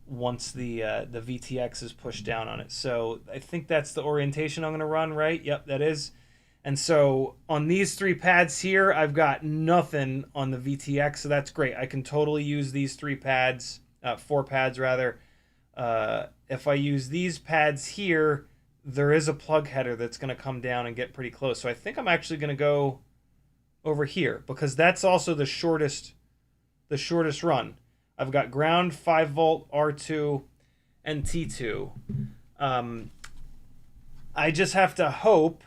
once the VTX is pushed down on it. So I think that's the orientation I'm going to run, right? Yep, that is. And so on these 3 pads here, I've got nothing on the VTX, so that's great. I can totally use these 3 pads. 4 pads rather. If I use these pads here, there is a plug header that's going to come down and get pretty close. So I think I'm actually going to go over here because that's also the shortest run. I've got ground, 5 volt, R2, and T2. I just have to hope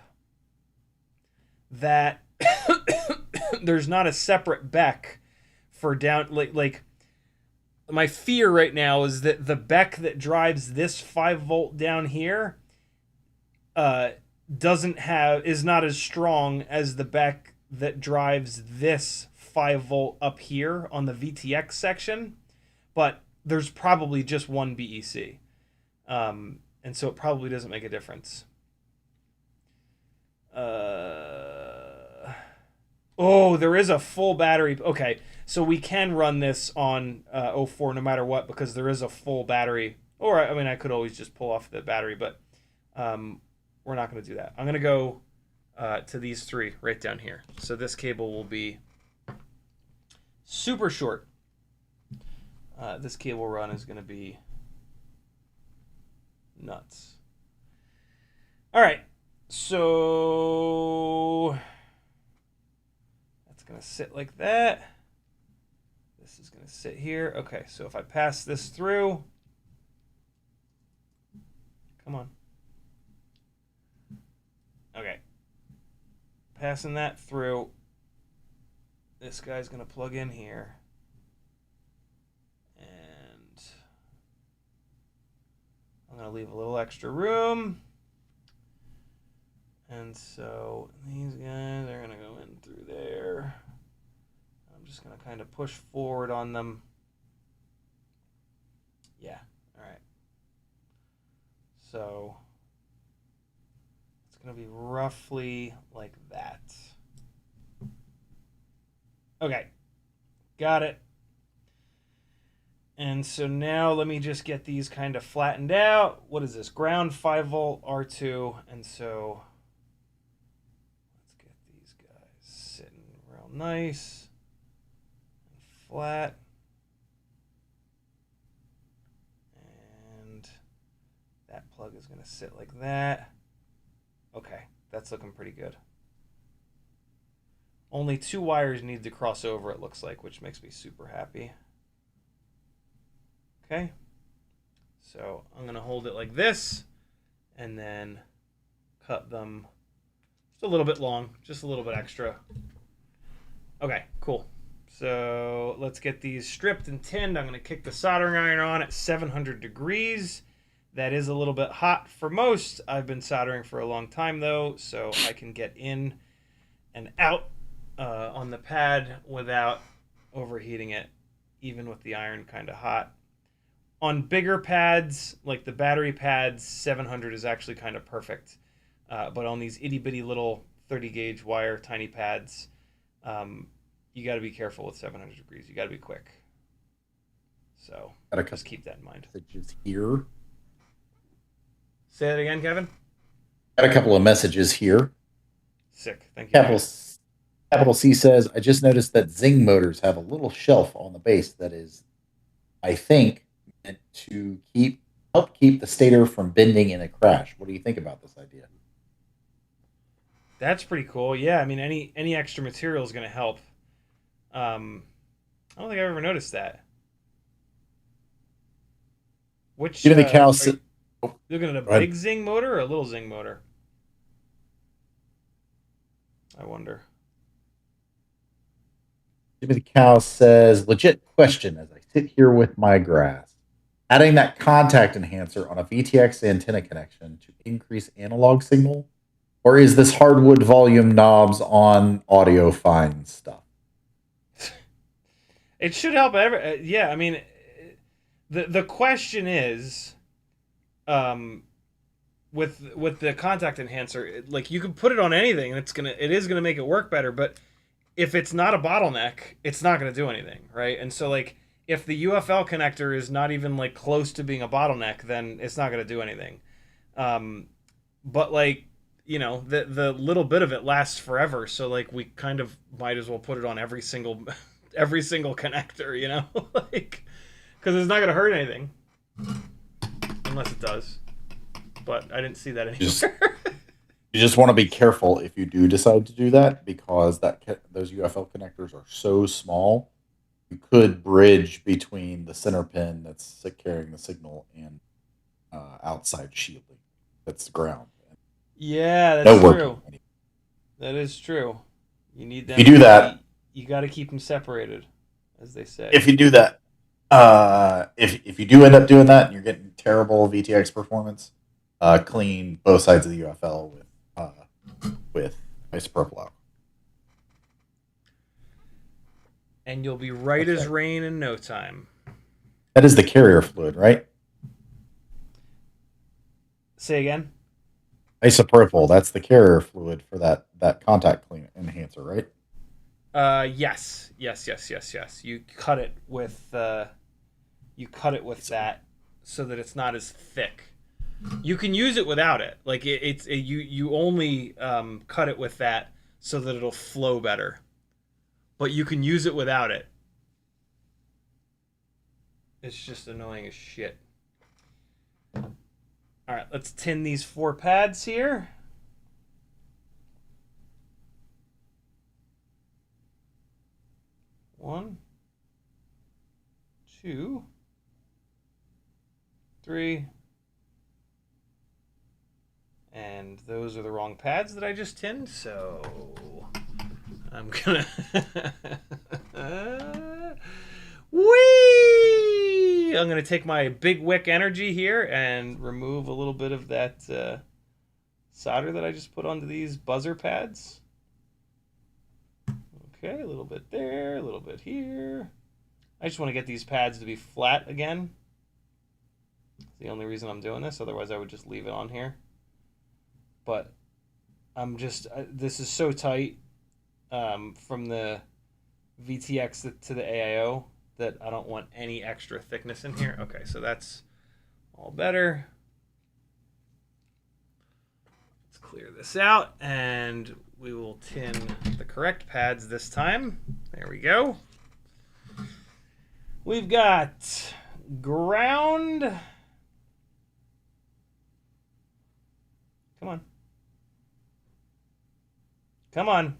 that there's not a separate Beck for down, like my fear right now is that the Beck that drives this 5 volt down here is not as strong as the Beck that drives this 5 volt up here on the VTX section, but there's probably just one BEC. And so it probably doesn't make a difference. Oh, there is a full battery. Okay, so we can run this on 04 no matter what because there is a full battery. Or, I mean, I could always just pull off the battery, but we're not going to do that. I'm going to go to these 3 right down here. So this cable will be super short. This cable run is going to be nuts. All right, so that's going to sit like that. This is going to sit here. Okay, so if I pass this through, come on. Okay, passing that through. This guy's going to plug in here. going to leave a little extra room. And so these guys are going to go in through there. I'm just going to kind of push forward on them. Yeah, all right. So it's going to be roughly like that. Okay, got it. And so now let me just get these kind of flattened out. What is this? Ground 5 volt R2. And so let's get these guys sitting real nice and flat. And that plug is going to sit like that. Okay, that's looking pretty good. Only 2 wires need to cross over, it looks like, which makes me super happy. Okay, so I'm going to hold it like this and then cut them just a little bit long, just a little bit extra. Okay, cool. So let's get these stripped and tinned. I'm going to kick the soldering iron on at 700 degrees. That is a little bit hot for most. I've been soldering for a long time, though, so I can get in and out on the pad without overheating it, even with the iron kind of hot. On bigger pads, like the battery pads, 700 is actually kind of perfect. But on these itty-bitty little 30-gauge wire tiny pads, you got to be careful with 700 degrees. You got to be quick. So just keep that in mind. Messages here. Say that again, Kevin? Got a couple of messages here. Sick. Thank you. Capital C says, I just noticed that Zing motors have a little shelf on the base that is, I think, meant to help keep the stator from bending in a crash. What do you think about this idea? That's pretty cool. Yeah, I mean, any extra material is going to help. I don't think I've ever noticed that. Which Even the cow. Looking at a big Zing motor or a little Zing motor? I wonder. Jimmy the Cow says, legit question as I sit here with my grass. Adding that contact enhancer on a VTX antenna connection to increase analog signal? Or is this hardwood volume knobs on audio fine stuff? It should help. Yeah, I mean, the question is, with the contact enhancer, like you can put it on anything, and it is gonna make it work better. But if it's not a bottleneck, it's not gonna do anything, right? And so like if the UFL connector is not even like close to being a bottleneck, then it's not gonna do anything. But like, you know, the little bit of it lasts forever, so like we kind of might as well put it on every single connector, you know, like because it's not gonna hurt anything unless it does. But I didn't see that anywhere. You just want to be careful if you do decide to do that, because those UFL connectors are so small. You could bridge between the center pin that's carrying the signal and outside shielding. That's the ground. Yeah, that's true. That is true. You need them. If you do that, you got to keep them separated, as they say. If you do that, if you do end up doing that and you're getting terrible VTX performance, clean both sides of the UFL with isopropyl alcohol. And you'll be right as rain in no time. That is the carrier fluid, right? Say again? Isopropyl, that's the carrier fluid for that contact clean enhancer, right? Yes. You cut it with that so that it's not as thick. You can use it without it. Like you only cut it with that so that it'll flow better. But you can use it without it. It's just annoying as shit. All right, let's tin these 4 pads here. One, 2, 3. And those are the wrong pads that I just tinned, so I'm gonna whee! energy. I'm going to take my big wick energy here and remove a little bit of that solder that I just put onto these buzzer pads. Okay, a little bit there, a little bit here. I just want to get these pads to be flat again. That's the only reason I'm doing this. Otherwise, I would just leave it on here. But I'm just, this is so tight from the VTX to the AIO that I don't want any extra thickness in here. Okay, so that's all better. Let's clear this out, and we will tin the correct pads this time. There we go. We've got ground. Come on. Come on.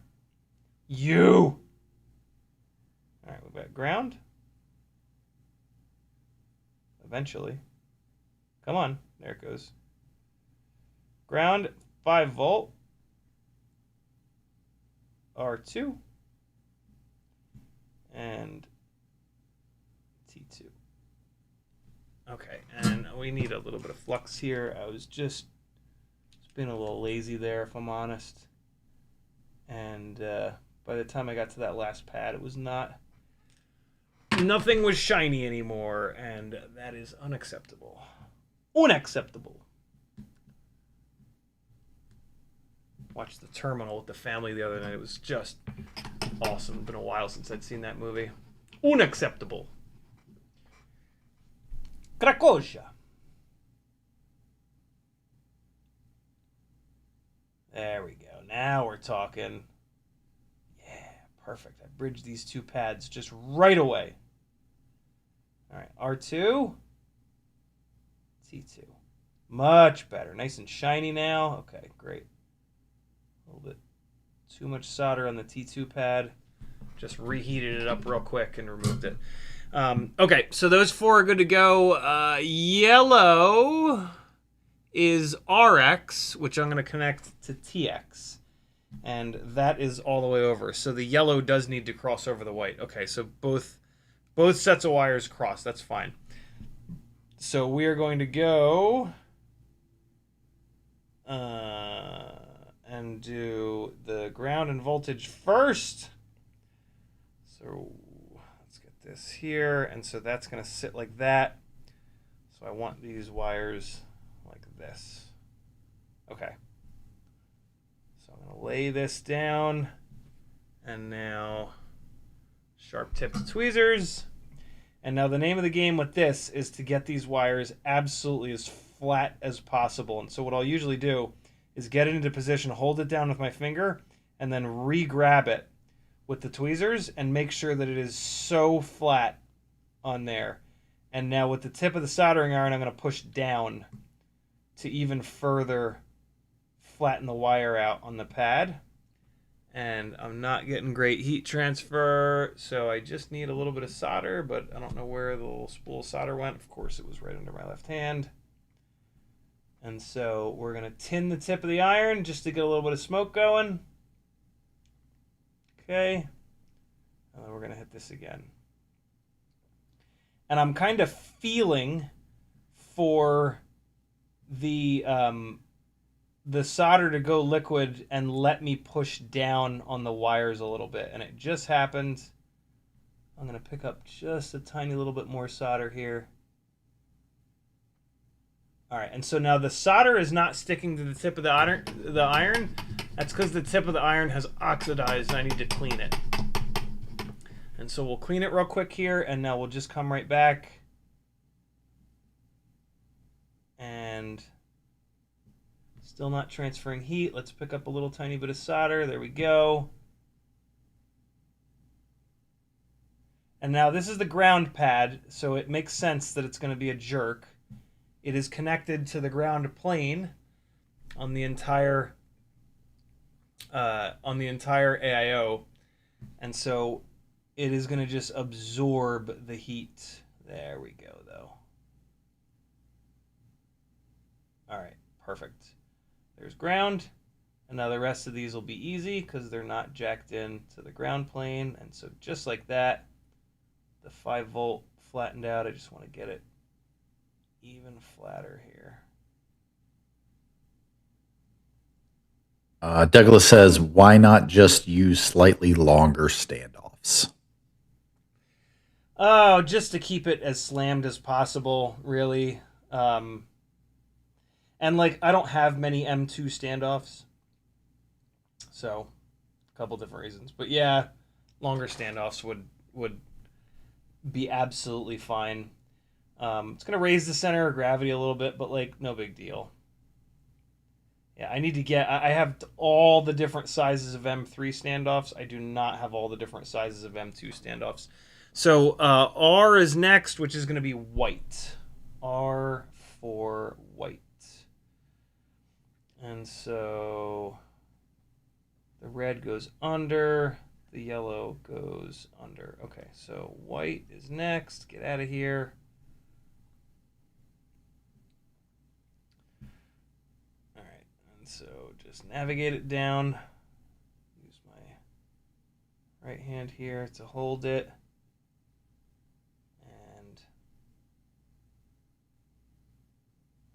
You. All right, we've got ground. Eventually. Come on. There it goes. Ground, 5 volt. R2. And T2. Okay, and we need a little bit of flux here. I was just being a little lazy there, if I'm honest. And by the time I got to that last pad, it was nothing was shiny anymore, and that is unacceptable. Unacceptable. Watched The Terminal with the family the other night. It was just awesome. It's been a while since I'd seen that movie. Unacceptable. Krakosia. There we go. Now we're talking. Yeah, perfect. I bridged these two pads just right away. All right, R2, T2. Much better. Nice and shiny now. Okay, great. A little bit too much solder on the T2 pad. Just reheated it up real quick and removed it. Okay, so those 4 are good to go. Yellow is RX, which I'm going to connect to TX. And that is all the way over. So the yellow does need to cross over the white. Okay, so both sets of wires cross. That's fine. So we are going to go and do the ground and voltage first. So let's get this here. And so that's going to sit like that. So I want these wires like this. Okay. So I'm going to lay this down. And now sharp tipped tweezers. And now the name of the game with this is to get these wires absolutely as flat as possible. And so what I'll usually do is get it into position, hold it down with my finger, and then re-grab it with the tweezers and make sure that it is so flat on there. And now with the tip of the soldering iron, I'm going to push down to even further flatten the wire out on the pad. And I'm not getting great heat transfer, so I just need a little bit of solder, but I don't know where the little spool of solder went. Of course, it was right under my left hand. And so we're going to tin the tip of the iron just to get a little bit of smoke going. Okay. And then we're going to hit this again. And I'm kind of feeling for the solder to go liquid and let me push down on the wires a little bit. And it just happened. I'm going to pick up just a tiny little bit more solder here. All right, and so now the solder is not sticking to the tip of the iron. That's because the tip of the iron has oxidized and I need to clean it. And so we'll clean it real quick here, and now we'll just come right back. And still not transferring heat. Let's pick up a little tiny bit of solder. There we go. And now this is the ground pad, so it makes sense that it's going to be a jerk. It is connected to the ground plane on the entire AIO, and so it is going to just absorb the heat. There we go, though. All right, perfect. There's ground, and now the rest of these will be easy because they're not jacked in to the ground plane, and so just like that, the 5 volt flattened out. I just want to get it even flatter here. Douglas says, why not just use slightly longer standoffs? Oh, just to keep it as slammed as possible, really. And like, I don't have many M2 standoffs. So, a couple different reasons. But yeah, longer standoffs would be absolutely fine. It's going to raise the center of gravity a little bit, but like, no big deal. Yeah, I need to get... I have all the different sizes of M3 standoffs. I do not have all the different sizes of M2 standoffs. So R is next, which is going to be white. R for white. And so the red goes under, the yellow goes under. Okay, so white is next. Get out of here. All right, and so just navigate it down. Use my right hand here to hold it.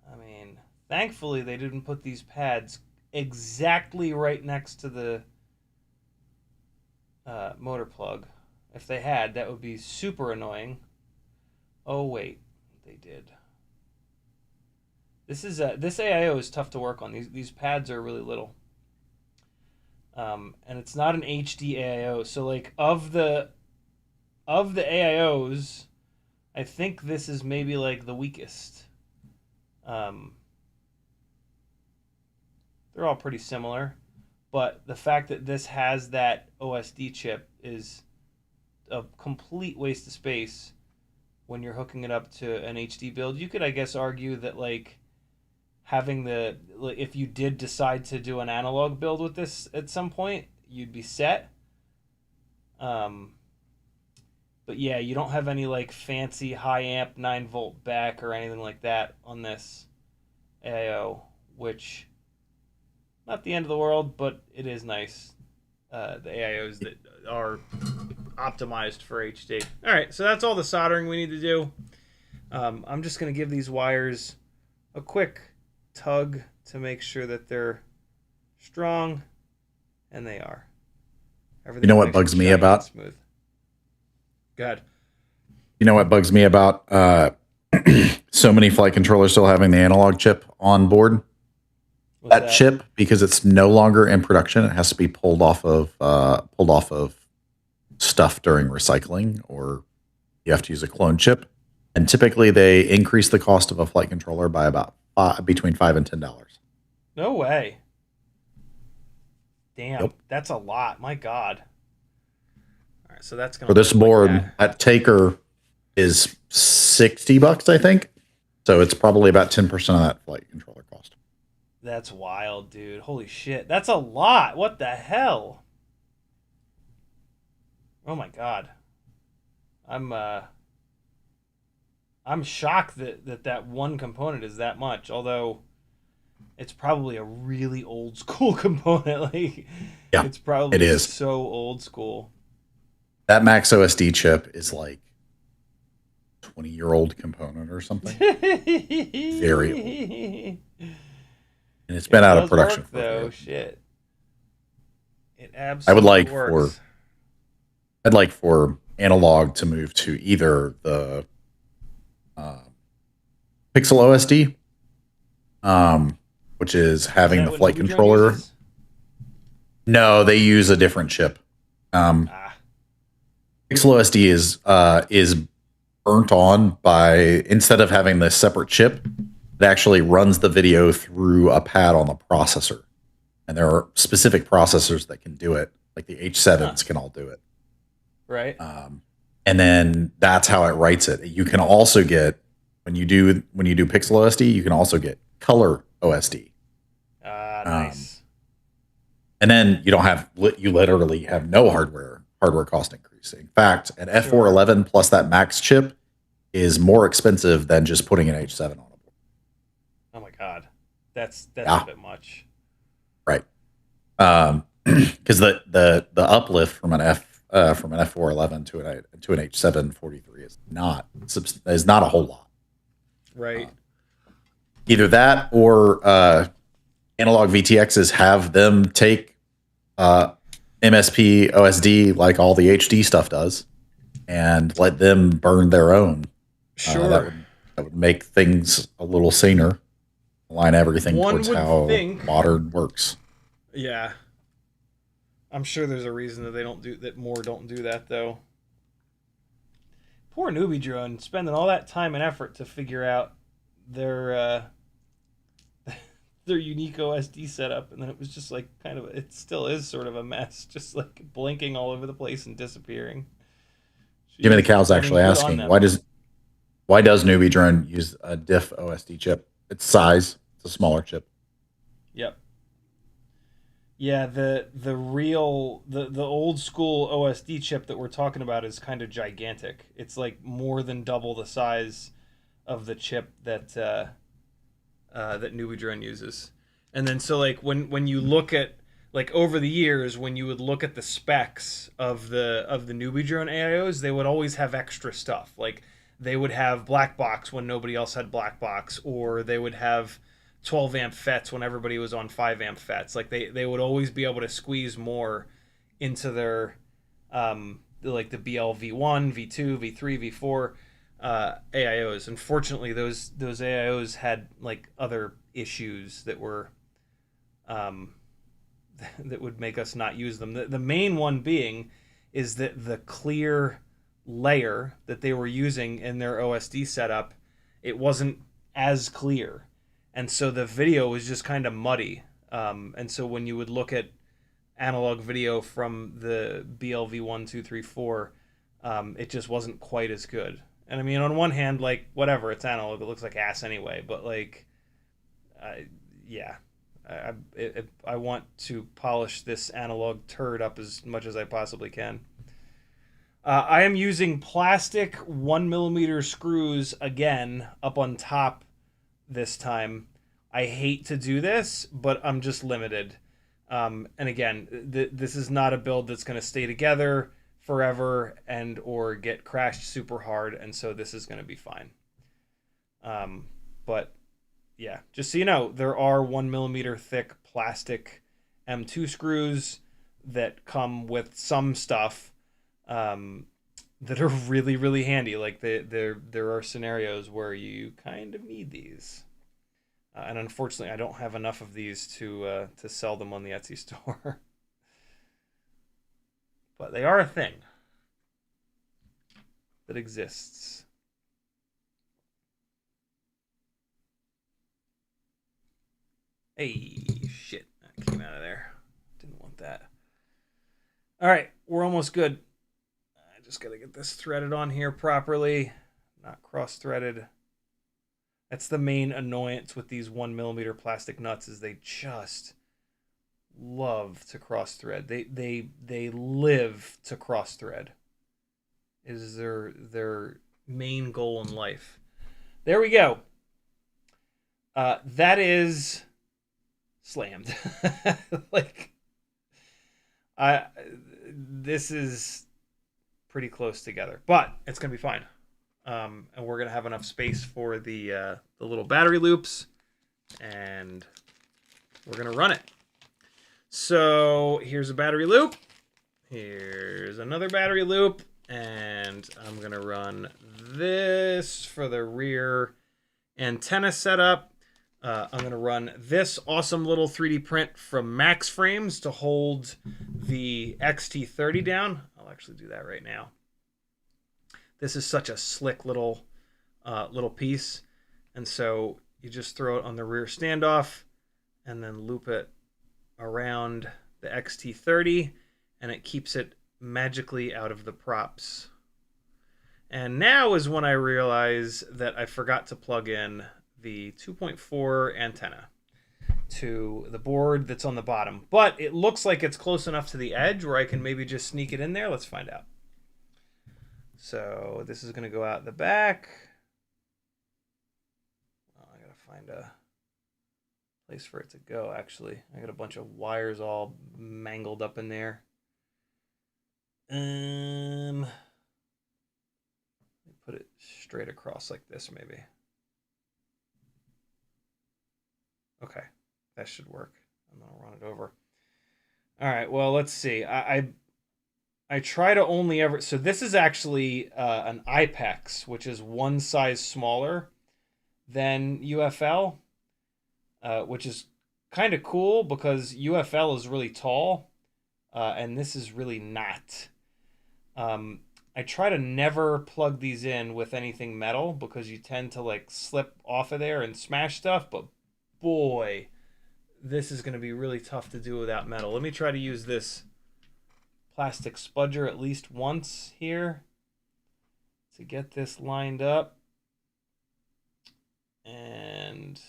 I mean, thankfully they didn't put these pads exactly right next to the motor plug. If they had, that would be super annoying. Oh wait, they did. This AIO is tough to work on. These pads are really little, and it's not an HD AIO. So like of the AIOs, I think this is maybe like the weakest. They're all pretty similar, but the fact that this has that OSD chip is a complete waste of space when you're hooking it up to an HD build. You could, I guess, argue that like having if you did decide to do an analog build with this at some point, you'd be set. But yeah, you don't have any like fancy high amp 9-volt back or anything like that on this AIO, which not the end of the world, but it is nice. The AIOs that are optimized for HD. All right, so that's all the soldering we need to do. I'm just going to give these wires a quick tug to make sure that they're strong, and they are. You know what bugs me about? Smooth. Good. You know what bugs me about so many flight controllers still having the analog chip on board? That chip, because it's no longer in production, it has to be pulled off of stuff during recycling, or you have to use a clone chip. And typically, they increase the cost of a flight controller by about between $5 and $10. No way. Damn, Yep. That's a lot. My God. All right, so that's gonna For this board, like that taker is $60, I think. So it's probably about 10% of that flight controller cost. That's wild, dude. Holy shit. That's a lot. What the hell? Oh my God. I'm shocked that one component is that much, although it's probably a really old school component. Like, yeah, it's probably it is so old school. That Max OSD chip is like 20-year-old component or something. Very old. And it's been out of production work, though. Shit. It absolutely I would like works. I'd like for analog to move to either the Pixel OSD, which is having the flight controller. No, they use a different chip. Pixel OSD is burnt on by, instead of having this separate chip, it actually runs the video through a pad on the processor. And there are specific processors that can do it, like the H7s can all do it. Right. And then that's how it writes it. You can also get, when you do Pixel OSD, you can also get color OSD. Nice. And then you literally have no hardware cost increase. In fact, an F411 plus that Max chip is more expensive than just putting an H7 on a board. Oh my God, that's a bit much. Right. Because the uplift from an F411 to an H7 43 is not a whole lot. Right. Either that or analog VTXs have them take MSP OSD like all the HD stuff does, and let them burn their own. Sure. That would make things a little saner. Align everything One towards would how think- modern works. Yeah. I'm sure there's a reason that more don't do that though. Poor newbie drone spending all that time and effort to figure out their their unique OSD setup, and then it was just like it still is sort of a mess, just like blinking all over the place and disappearing. Jimmy the Cow's I mean, actually good on asking, them. why does newbie drone use a diff OSD chip? It's size. It's a smaller chip. Yep. Yeah, the old school OSD chip that we're talking about is kind of gigantic. It's like more than double the size of the chip that that Newbie Drone uses. And then so like when you look at like over the years, when you would look at the specs of the Newbie Drone AIOs, they would always have extra stuff. Like they would have black box when nobody else had black box, or they would have 12 amp FETs when everybody was on 5 amp FETs. Like they would always be able to squeeze more into their like the BLV1, V2, V3, V4 AIOs. Unfortunately, those AIOs had like other issues that were that would make us not use them. The main one being is that the clear layer that they were using in their OSD setup, it wasn't as clear. And so the video was just kind of muddy. And so when you would look at analog video from the BLV 1, 2, 3, 4, it just wasn't quite as good. And I mean, on one hand, like, whatever, it's analog, it looks like ass anyway. But, like, yeah, I want to polish this analog turd up as much as I possibly can. I am using plastic 1mm screws again up on top this time. I hate to do this, but I'm just limited. And again, this is not a build that's going to stay together forever and or get crashed super hard, and so this is going to be fine. But yeah, just so you know, there are 1mm thick plastic M2 screws that come with some stuff that are really, really handy. Like there are scenarios where you kind of need these. And unfortunately, I don't have enough of these to sell them on the Etsy store. But they are a thing that exists. Hey, shit. That came out of there. Didn't want that. All right, we're almost good. I just got to get this threaded on here properly. Not cross-threaded. That's the main annoyance with these 1mm plastic nuts, is they just love to cross-thread. They live to cross-thread. Is their main goal in life. There we go. That is slammed. Like, this is pretty close together, but it's gonna be fine. And we're gonna have enough space for the little battery loops, and we're gonna run it. So here's a battery loop. Here's another battery loop, and I'm gonna run this for the rear antenna setup. I'm gonna run this awesome little 3D print from Max Frames to hold the XT30 down. I'll actually do that right now. This is such a slick little piece, and so you just throw it on the rear standoff and then loop it around the XT30, and it keeps it magically out of the props. And now is when I realize that I forgot to plug in the 2.4 antenna to the board that's on the bottom, but it looks like it's close enough to the edge where I can maybe just sneak it in there. Let's find out. So this is going to go out the back. Oh, I got to find a place for it to go, actually. I got a bunch of wires all mangled up in there. Let me straight across like this, maybe. Okay, that should work. I'm gonna run it over. All right, well, let's see. I try to only ever... So this is actually an IPEX, which is one size smaller than UFL, which is kind of cool because UFL is really tall, and this is really not. I try to never plug these in with anything metal because you tend to like slip off of there and smash stuff, but boy, this is going to be really tough to do without metal. Let me try to use this plastic spudger at least once here to get this lined up. And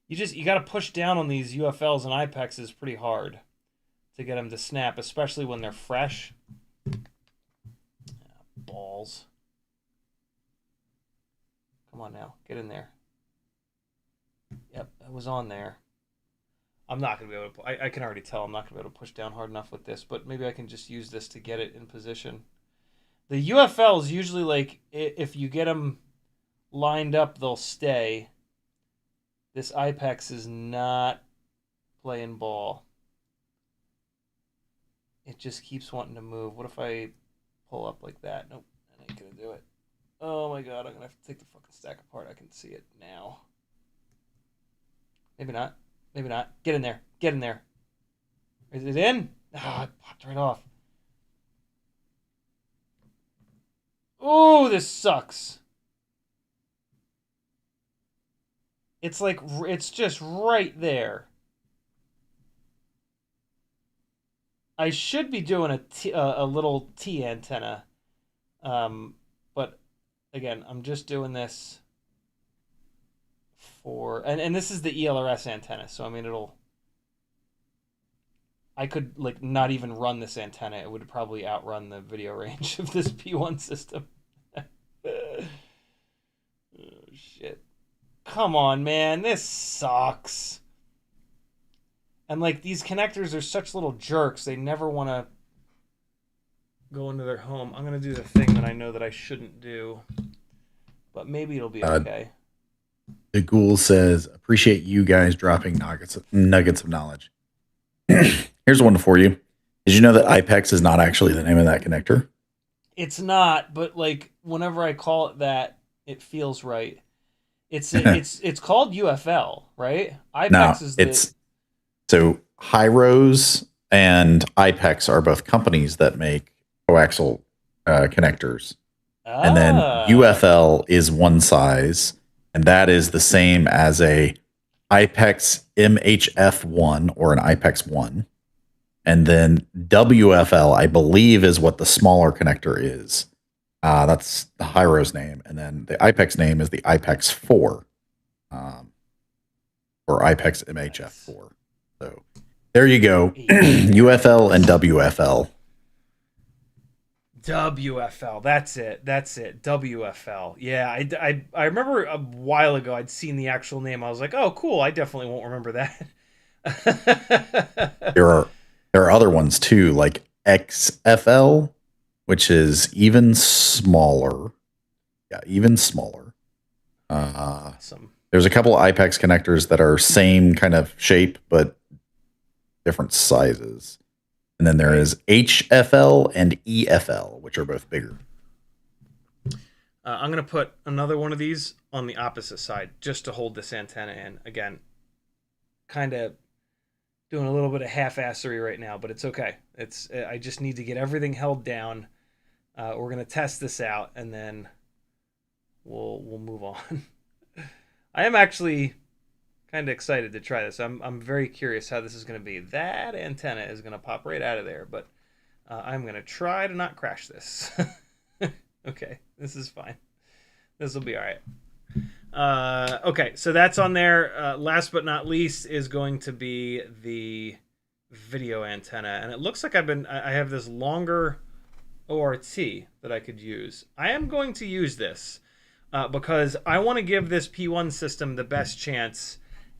you got to push down on these UFLs and IPEXs pretty hard to get them to snap, especially when they're fresh. Balls. Come on now, get in there. Yep, it was on there. I'm not going to be able to... I can already tell I'm not going to be able to push down hard enough with this, but maybe I can just use this to get it in position. The UFLs usually, like, if you get them lined up, they'll stay. This IPEX is not playing ball. It just keeps wanting to move. What if I pull up like that? Nope, that ain't going to do it. Oh my god, I'm going to have to take the fucking stack apart. I can see it now. Maybe not. Maybe not. Get in there. Get in there. Is it in? Ah, it popped right off. Oh, this sucks. It's like, it's just right there. I should be doing a little T antenna. But again, I'm just doing this for, and this is the ELRS antenna, so I mean I could like not even run this antenna. It would probably outrun the video range of this P1 system. Oh shit. Come on, man, this sucks. And like these connectors are such little jerks, they never want to go into their home. I'm gonna do the thing that I know that I shouldn't do, but maybe it'll be okay. The Ghoul says, appreciate you guys dropping nuggets of knowledge. Here's one for you. Did you know that IPEX is not actually the name of that connector? It's not, but like whenever I call it that, it feels right. It's called UFL, right? IPEX is the... So Hyros and IPEX are both companies that make coaxial connectors. And then UFL is one size, and that is the same as a IPEX MHF1 or an IPEX 1. And then WFL, I believe, is what the smaller connector is. That's the Hyros name. And then the IPEX name is the IPEX 4, or IPEX MHF4. So there you go. UFL and WFL. WFL. That's it. WFL. Yeah, I remember a while ago I'd seen the actual name. I was like, oh, cool. I definitely won't remember that. There are other ones too, like XFL, which is even smaller. Yeah, even smaller. Awesome. There's a couple of IPEX connectors that are same kind of shape, but different sizes. And then there is HFL and EFL, which are both bigger. I'm going to put another one of these on the opposite side just to hold this antenna in. Again, kind of doing a little bit of half-assery right now, but it's okay. I just need to get everything held down. We're going to test this out, and then we'll move on. I am actually kind of excited to try this. I'm very curious how this is going to be. That antenna is going to pop right out of there, but I'm going to try to not crash this. Okay, this is fine. This will be all right. Okay, so that's on there. Last but not least is going to be the video antenna, and it looks like I have this longer ORT that I could use. I am going to use this because I want to give this P1 system the best chance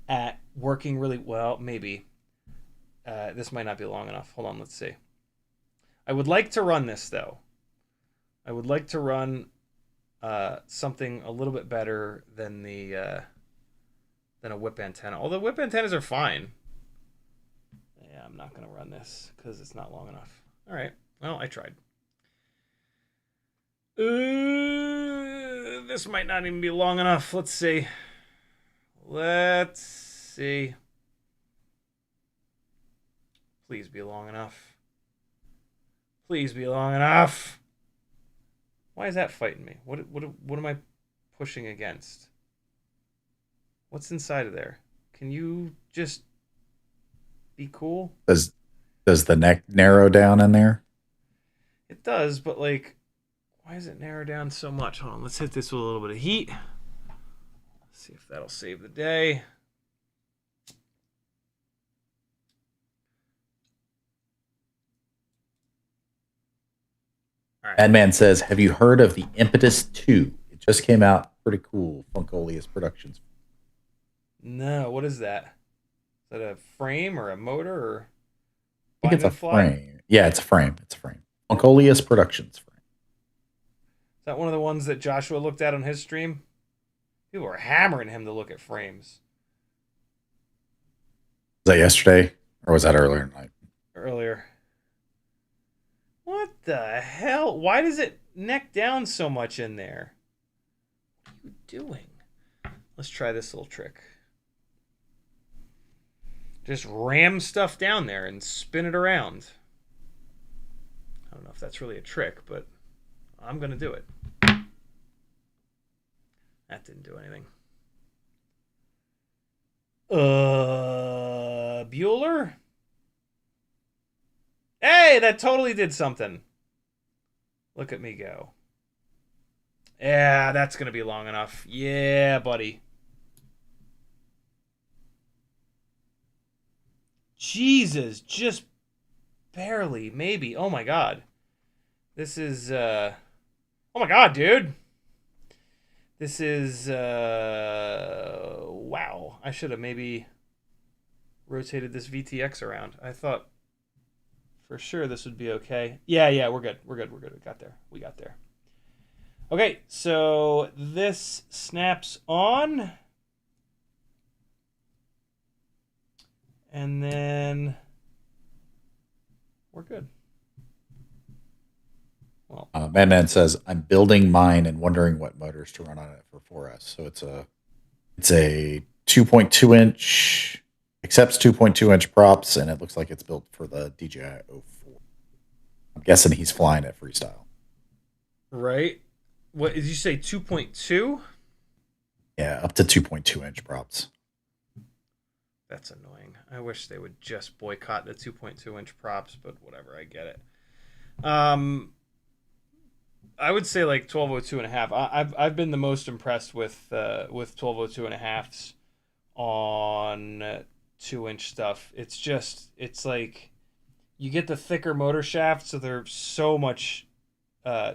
at working really well. Maybe this might not be long enough. Hold on, let's see. I would like to run this though. I would like to run something a little bit better than than a whip antenna. Although whip antennas are fine. Yeah, I'm not going to run this because it's not long enough. All right. Well, I tried. This might not even be long enough. Let's see. Let's see. Please be long enough. Please be long enough. Why is that fighting me? What am I pushing against? What's inside of there? Can you just be cool? Does the neck narrow down in there? It does, but like, why does it narrow down so much? Hold on, let's hit this with a little bit of heat. See if that'll save the day. All right. Madman says, have you heard of the Impetus 2? It just came out. Pretty cool. Funkolius Productions. No, what is that? Is that a frame or a motor? Or I think it's a frame. Yeah, it's a frame. It's a frame. Funkolius Productions frame. Is that one of the ones that Joshua looked at on his stream? People were hammering him to look at frames. Was that yesterday? Or was that earlier tonight? Earlier. What the hell? Why does it neck down so much in there? What are you doing? Let's try this little trick. Just ram stuff down there and spin it around. I don't know if that's really a trick, but I'm going to do it. That didn't do anything. Bueller? Hey, that totally did something. Look at me go. Yeah, that's going to be long enough. Yeah, buddy. Jesus, just barely, maybe. Oh my god. This is, oh my god, dude. This is, wow. I should have maybe rotated this VTX around. I thought for sure this would be okay. Yeah, we're good. We got there. Okay, so this snaps on. And then we're good. Well, Madman says, I'm building mine and wondering what motors to run on it for 4S. So it's a 2.2 inch, accepts 2.2 inch props, and it looks like it's built for the DJI 04. I'm guessing he's flying it freestyle. Right. What did you say? 2.2? Yeah, up to 2.2 inch props. That's annoying. I wish they would just boycott the 2.2 inch props, but whatever, I get it. I would say like 1202 and a half. I've been the most impressed with 1202 and a halves on 2-inch stuff. It's like you get the thicker motor shaft, so they're so much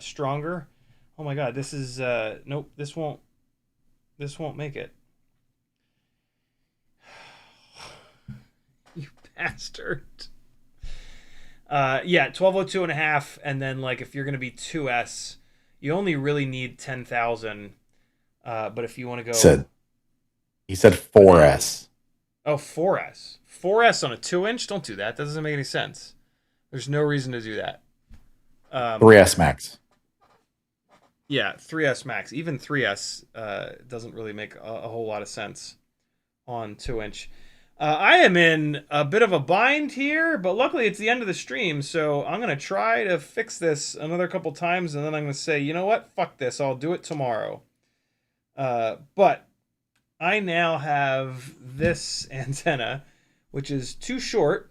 stronger. Oh my god, this is nope, this won't make it. You bastard. Yeah, 1202 and a half, and then like if you're gonna be 2S, you only really need 10,000. But if you want to go, he said 4S. Oh, 4S, 4S on a 2-inch. Don't do that. That doesn't make any sense. There's no reason to do that. 3S Max. Yeah, 3S Max. Even 3S doesn't really make a whole lot of sense on 2-inch. I am in a bit of a bind here, but luckily it's the end of the stream, so I'm going to try to fix this another couple times, and then I'm going to say, you know what? Fuck this. I'll do it tomorrow. But I now have this antenna, which is too short,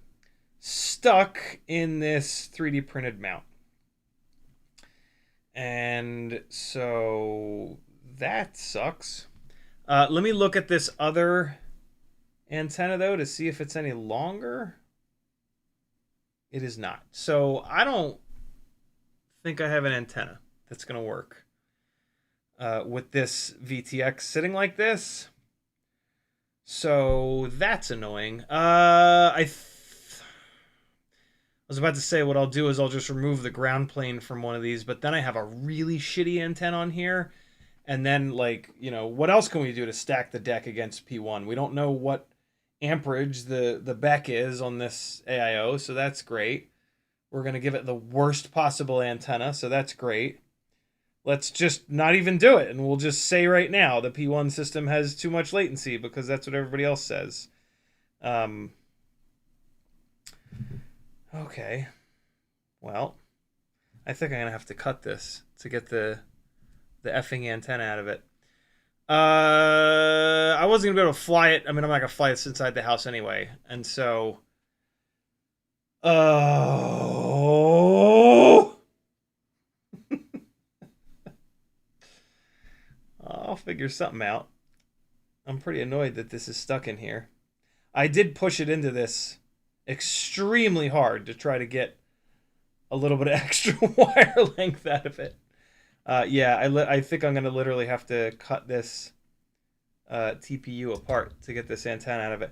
stuck in this 3D printed mount. And so that sucks. Let me look at this other antenna though to see if it's any longer. It is not. So I don't think I have an antenna that's going to work with this VTX sitting like this. So that's annoying. I was about to say what I'll do is I'll just remove the ground plane from one of these, but then I have a really shitty antenna on here. And then, like, you know, what else can we do to stack the deck against P1? We don't know what amperage the BEC is on this AIO, so that's great. We're going to give it the worst possible antenna, so that's great. Let's just not even do it, and we'll just say right now the P1 system has too much latency because that's what everybody else says. Okay. Well, I think I'm going to have to cut this to get the effing antenna out of it. I wasn't going to be able to fly it. I mean, I'm not going to fly this inside the house anyway. And so... Oh... I'll figure something out. I'm pretty annoyed that this is stuck in here. I did push it into this extremely hard to try to get a little bit of extra wire length out of it. Yeah, I think I'm going to literally have to cut this TPU apart to get this antenna out of it.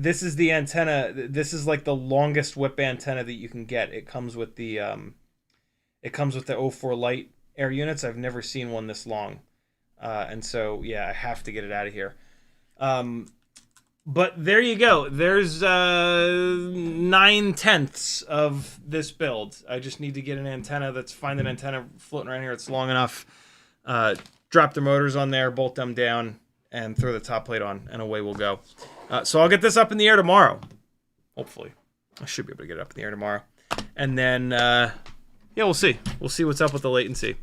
This is the antenna. This is like the longest whip antenna that you can get. It comes with the 04 Lite air units. I've never seen one this long. And so, yeah, I have to get it out of here. But there you go. There's 9/10 of this build. I just need to get an antenna find an antenna floating around here that's long enough. Drop the motors on there, bolt them down, and throw the top plate on, and away we'll go. So I'll get this up in the air tomorrow. Hopefully. I should be able to get it up in the air tomorrow. And then, yeah, we'll see. We'll see what's up with the latency.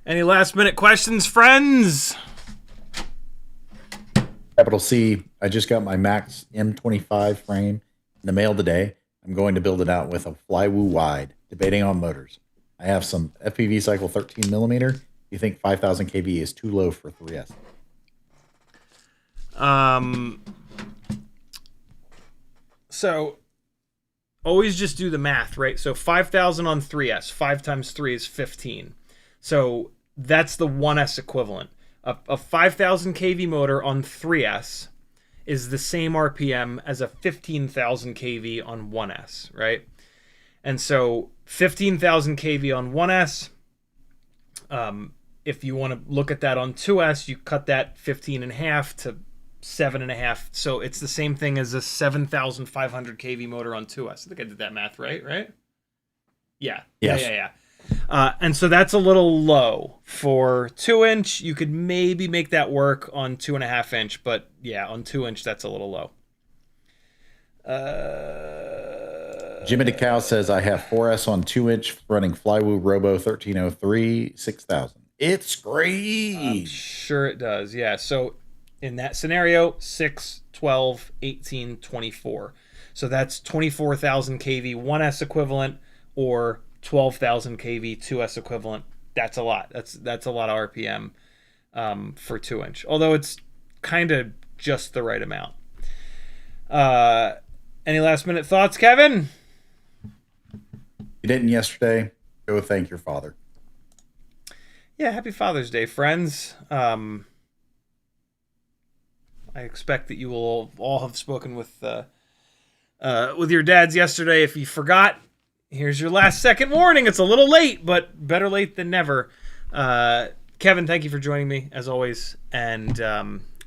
Any last minute questions, friends? Capital C, I just got my Max M25 frame in the mail today. I'm going to build it out with a Flywoo wide, debating on motors. I have some FPV cycle 13 millimeter. You think 5,000 kV is too low for 3S? So always just do the math, right? So 5,000 on 3S, 5 times 3 is 15. So that's the 1S equivalent. A 5,000 kV motor on 3S is the same RPM as a 15,000 kV on 1S, right? And so 15,000 kV on 1S, if you want to look at that on 2S, you cut that 15 and a half to 7.5. So it's the same thing as a 7,500 kV motor on 2S. I think I did that math right? Yeah. Yes. Yeah. And so that's a little low for 2-inch. You could maybe make that work on 2.5-inch, but yeah, on 2-inch, that's a little low. Jimmy DeCow says I have 4S on 2-inch running Flywoo Robo 1303 6,000. It's great. I'm sure it does. Yeah. So in that scenario, 6, 12, 18, 24. So that's 24,000 kV 1S equivalent or 12,000 kV 2S equivalent. That's a lot. That's a lot of RPM for 2-inch. Although it's kind of just the right amount. Any last minute thoughts, Kevin? You didn't yesterday. Go thank your father. Yeah, happy Father's Day, friends. I expect that you will all have spoken with your dads yesterday. If you forgot, here's your last second warning. It's a little late, but better late than never. Kevin, thank you for joining me, as always. And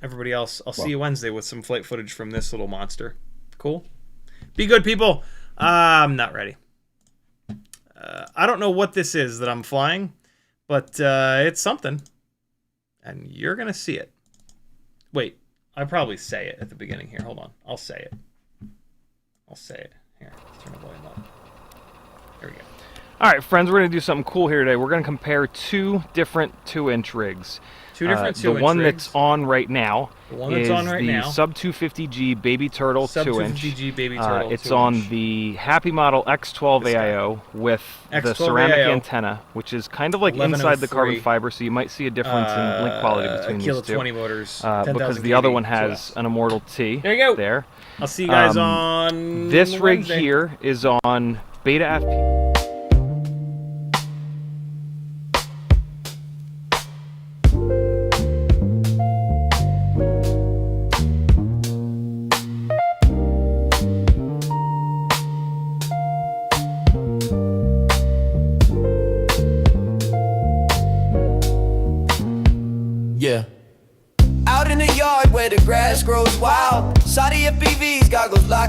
everybody else, I'll see you Wednesday with some flight footage from this little monster. Cool? Be good, people. I'm not ready. I don't know what this is that I'm flying, but it's something. And you're going to see it. Wait, I probably say it at the beginning here. Hold on. I'll say it. Here, let's turn the volume up. There we go. All right, friends, we're going to do something cool here today. We're going to compare two different 2-inch rigs. Two different 2-inch rigs. The one that's on right now is the Sub 250G Baby Turtle 2-inch. Sub 250G Baby Turtle 2-inch. It's on the Happy Model X12 AIO with the ceramic antenna, which is kind of like inside the carbon fiber, so you might see a difference in link quality between these two. 20 motors, because the other one has an Immortal T. There you go. There. I'll see you guys on this rig Wednesday. Here is on BetaFPV.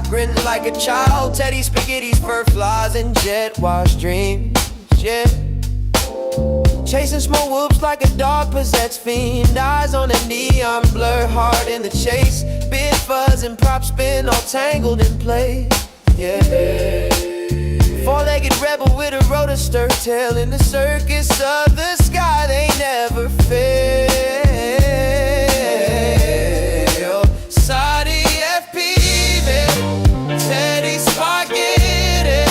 grinning like a child. Teddy spaghetti's, fur flies, and jet wash dreams. Yeah. Chasing small whoops like a dog possessed fiend. Eyes on a neon blur, hard in the chase. Big fuzz and prop spin, all tangled in place. Yeah. Four-legged rebel with a rotor stir tail. In the circus of the sky, they never fail. CiottiFPV, Teddy spaghetti,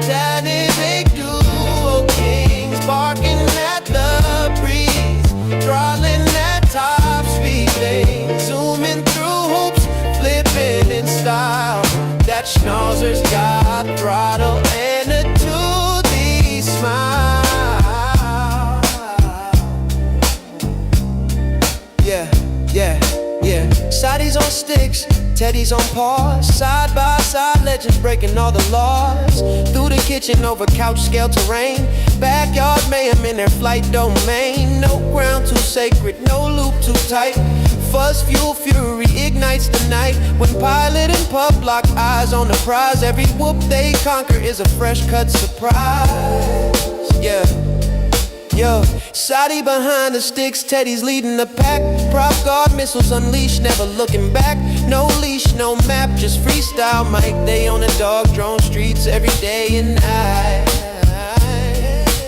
dynamic duo kings, barking at the breeze, throttling at top speed, they zooming through hoops, flipping in style. That schnauzer's got throttle and a toothy smile. Yeah, yeah, yeah. Sighties on sticks, Teddy's on paws. Side by side, legends breaking all the laws. Through the kitchen, over couch scale terrain. Backyard mayhem in their flight domain. No ground too sacred, no loop too tight. Fuzz, fuel, fury ignites the night. When pilot and pup lock eyes on the prize, every whoop they conquer is a fresh cut surprise. Yeah. Yo, Saudi behind the sticks, Teddy's leading the pack. Prop guard missiles unleashed, never looking back. No leash, no map, just freestyle mic. They on the dog drone streets every day and night.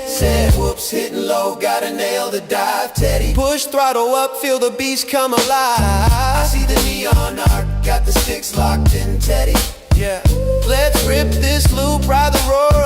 Said whoops, hitting low, gotta nail the dive. Teddy push throttle up, feel the beast come alive. I see the neon arc, got the sticks locked in. Teddy, yeah. Let's rip this loop, ride the road.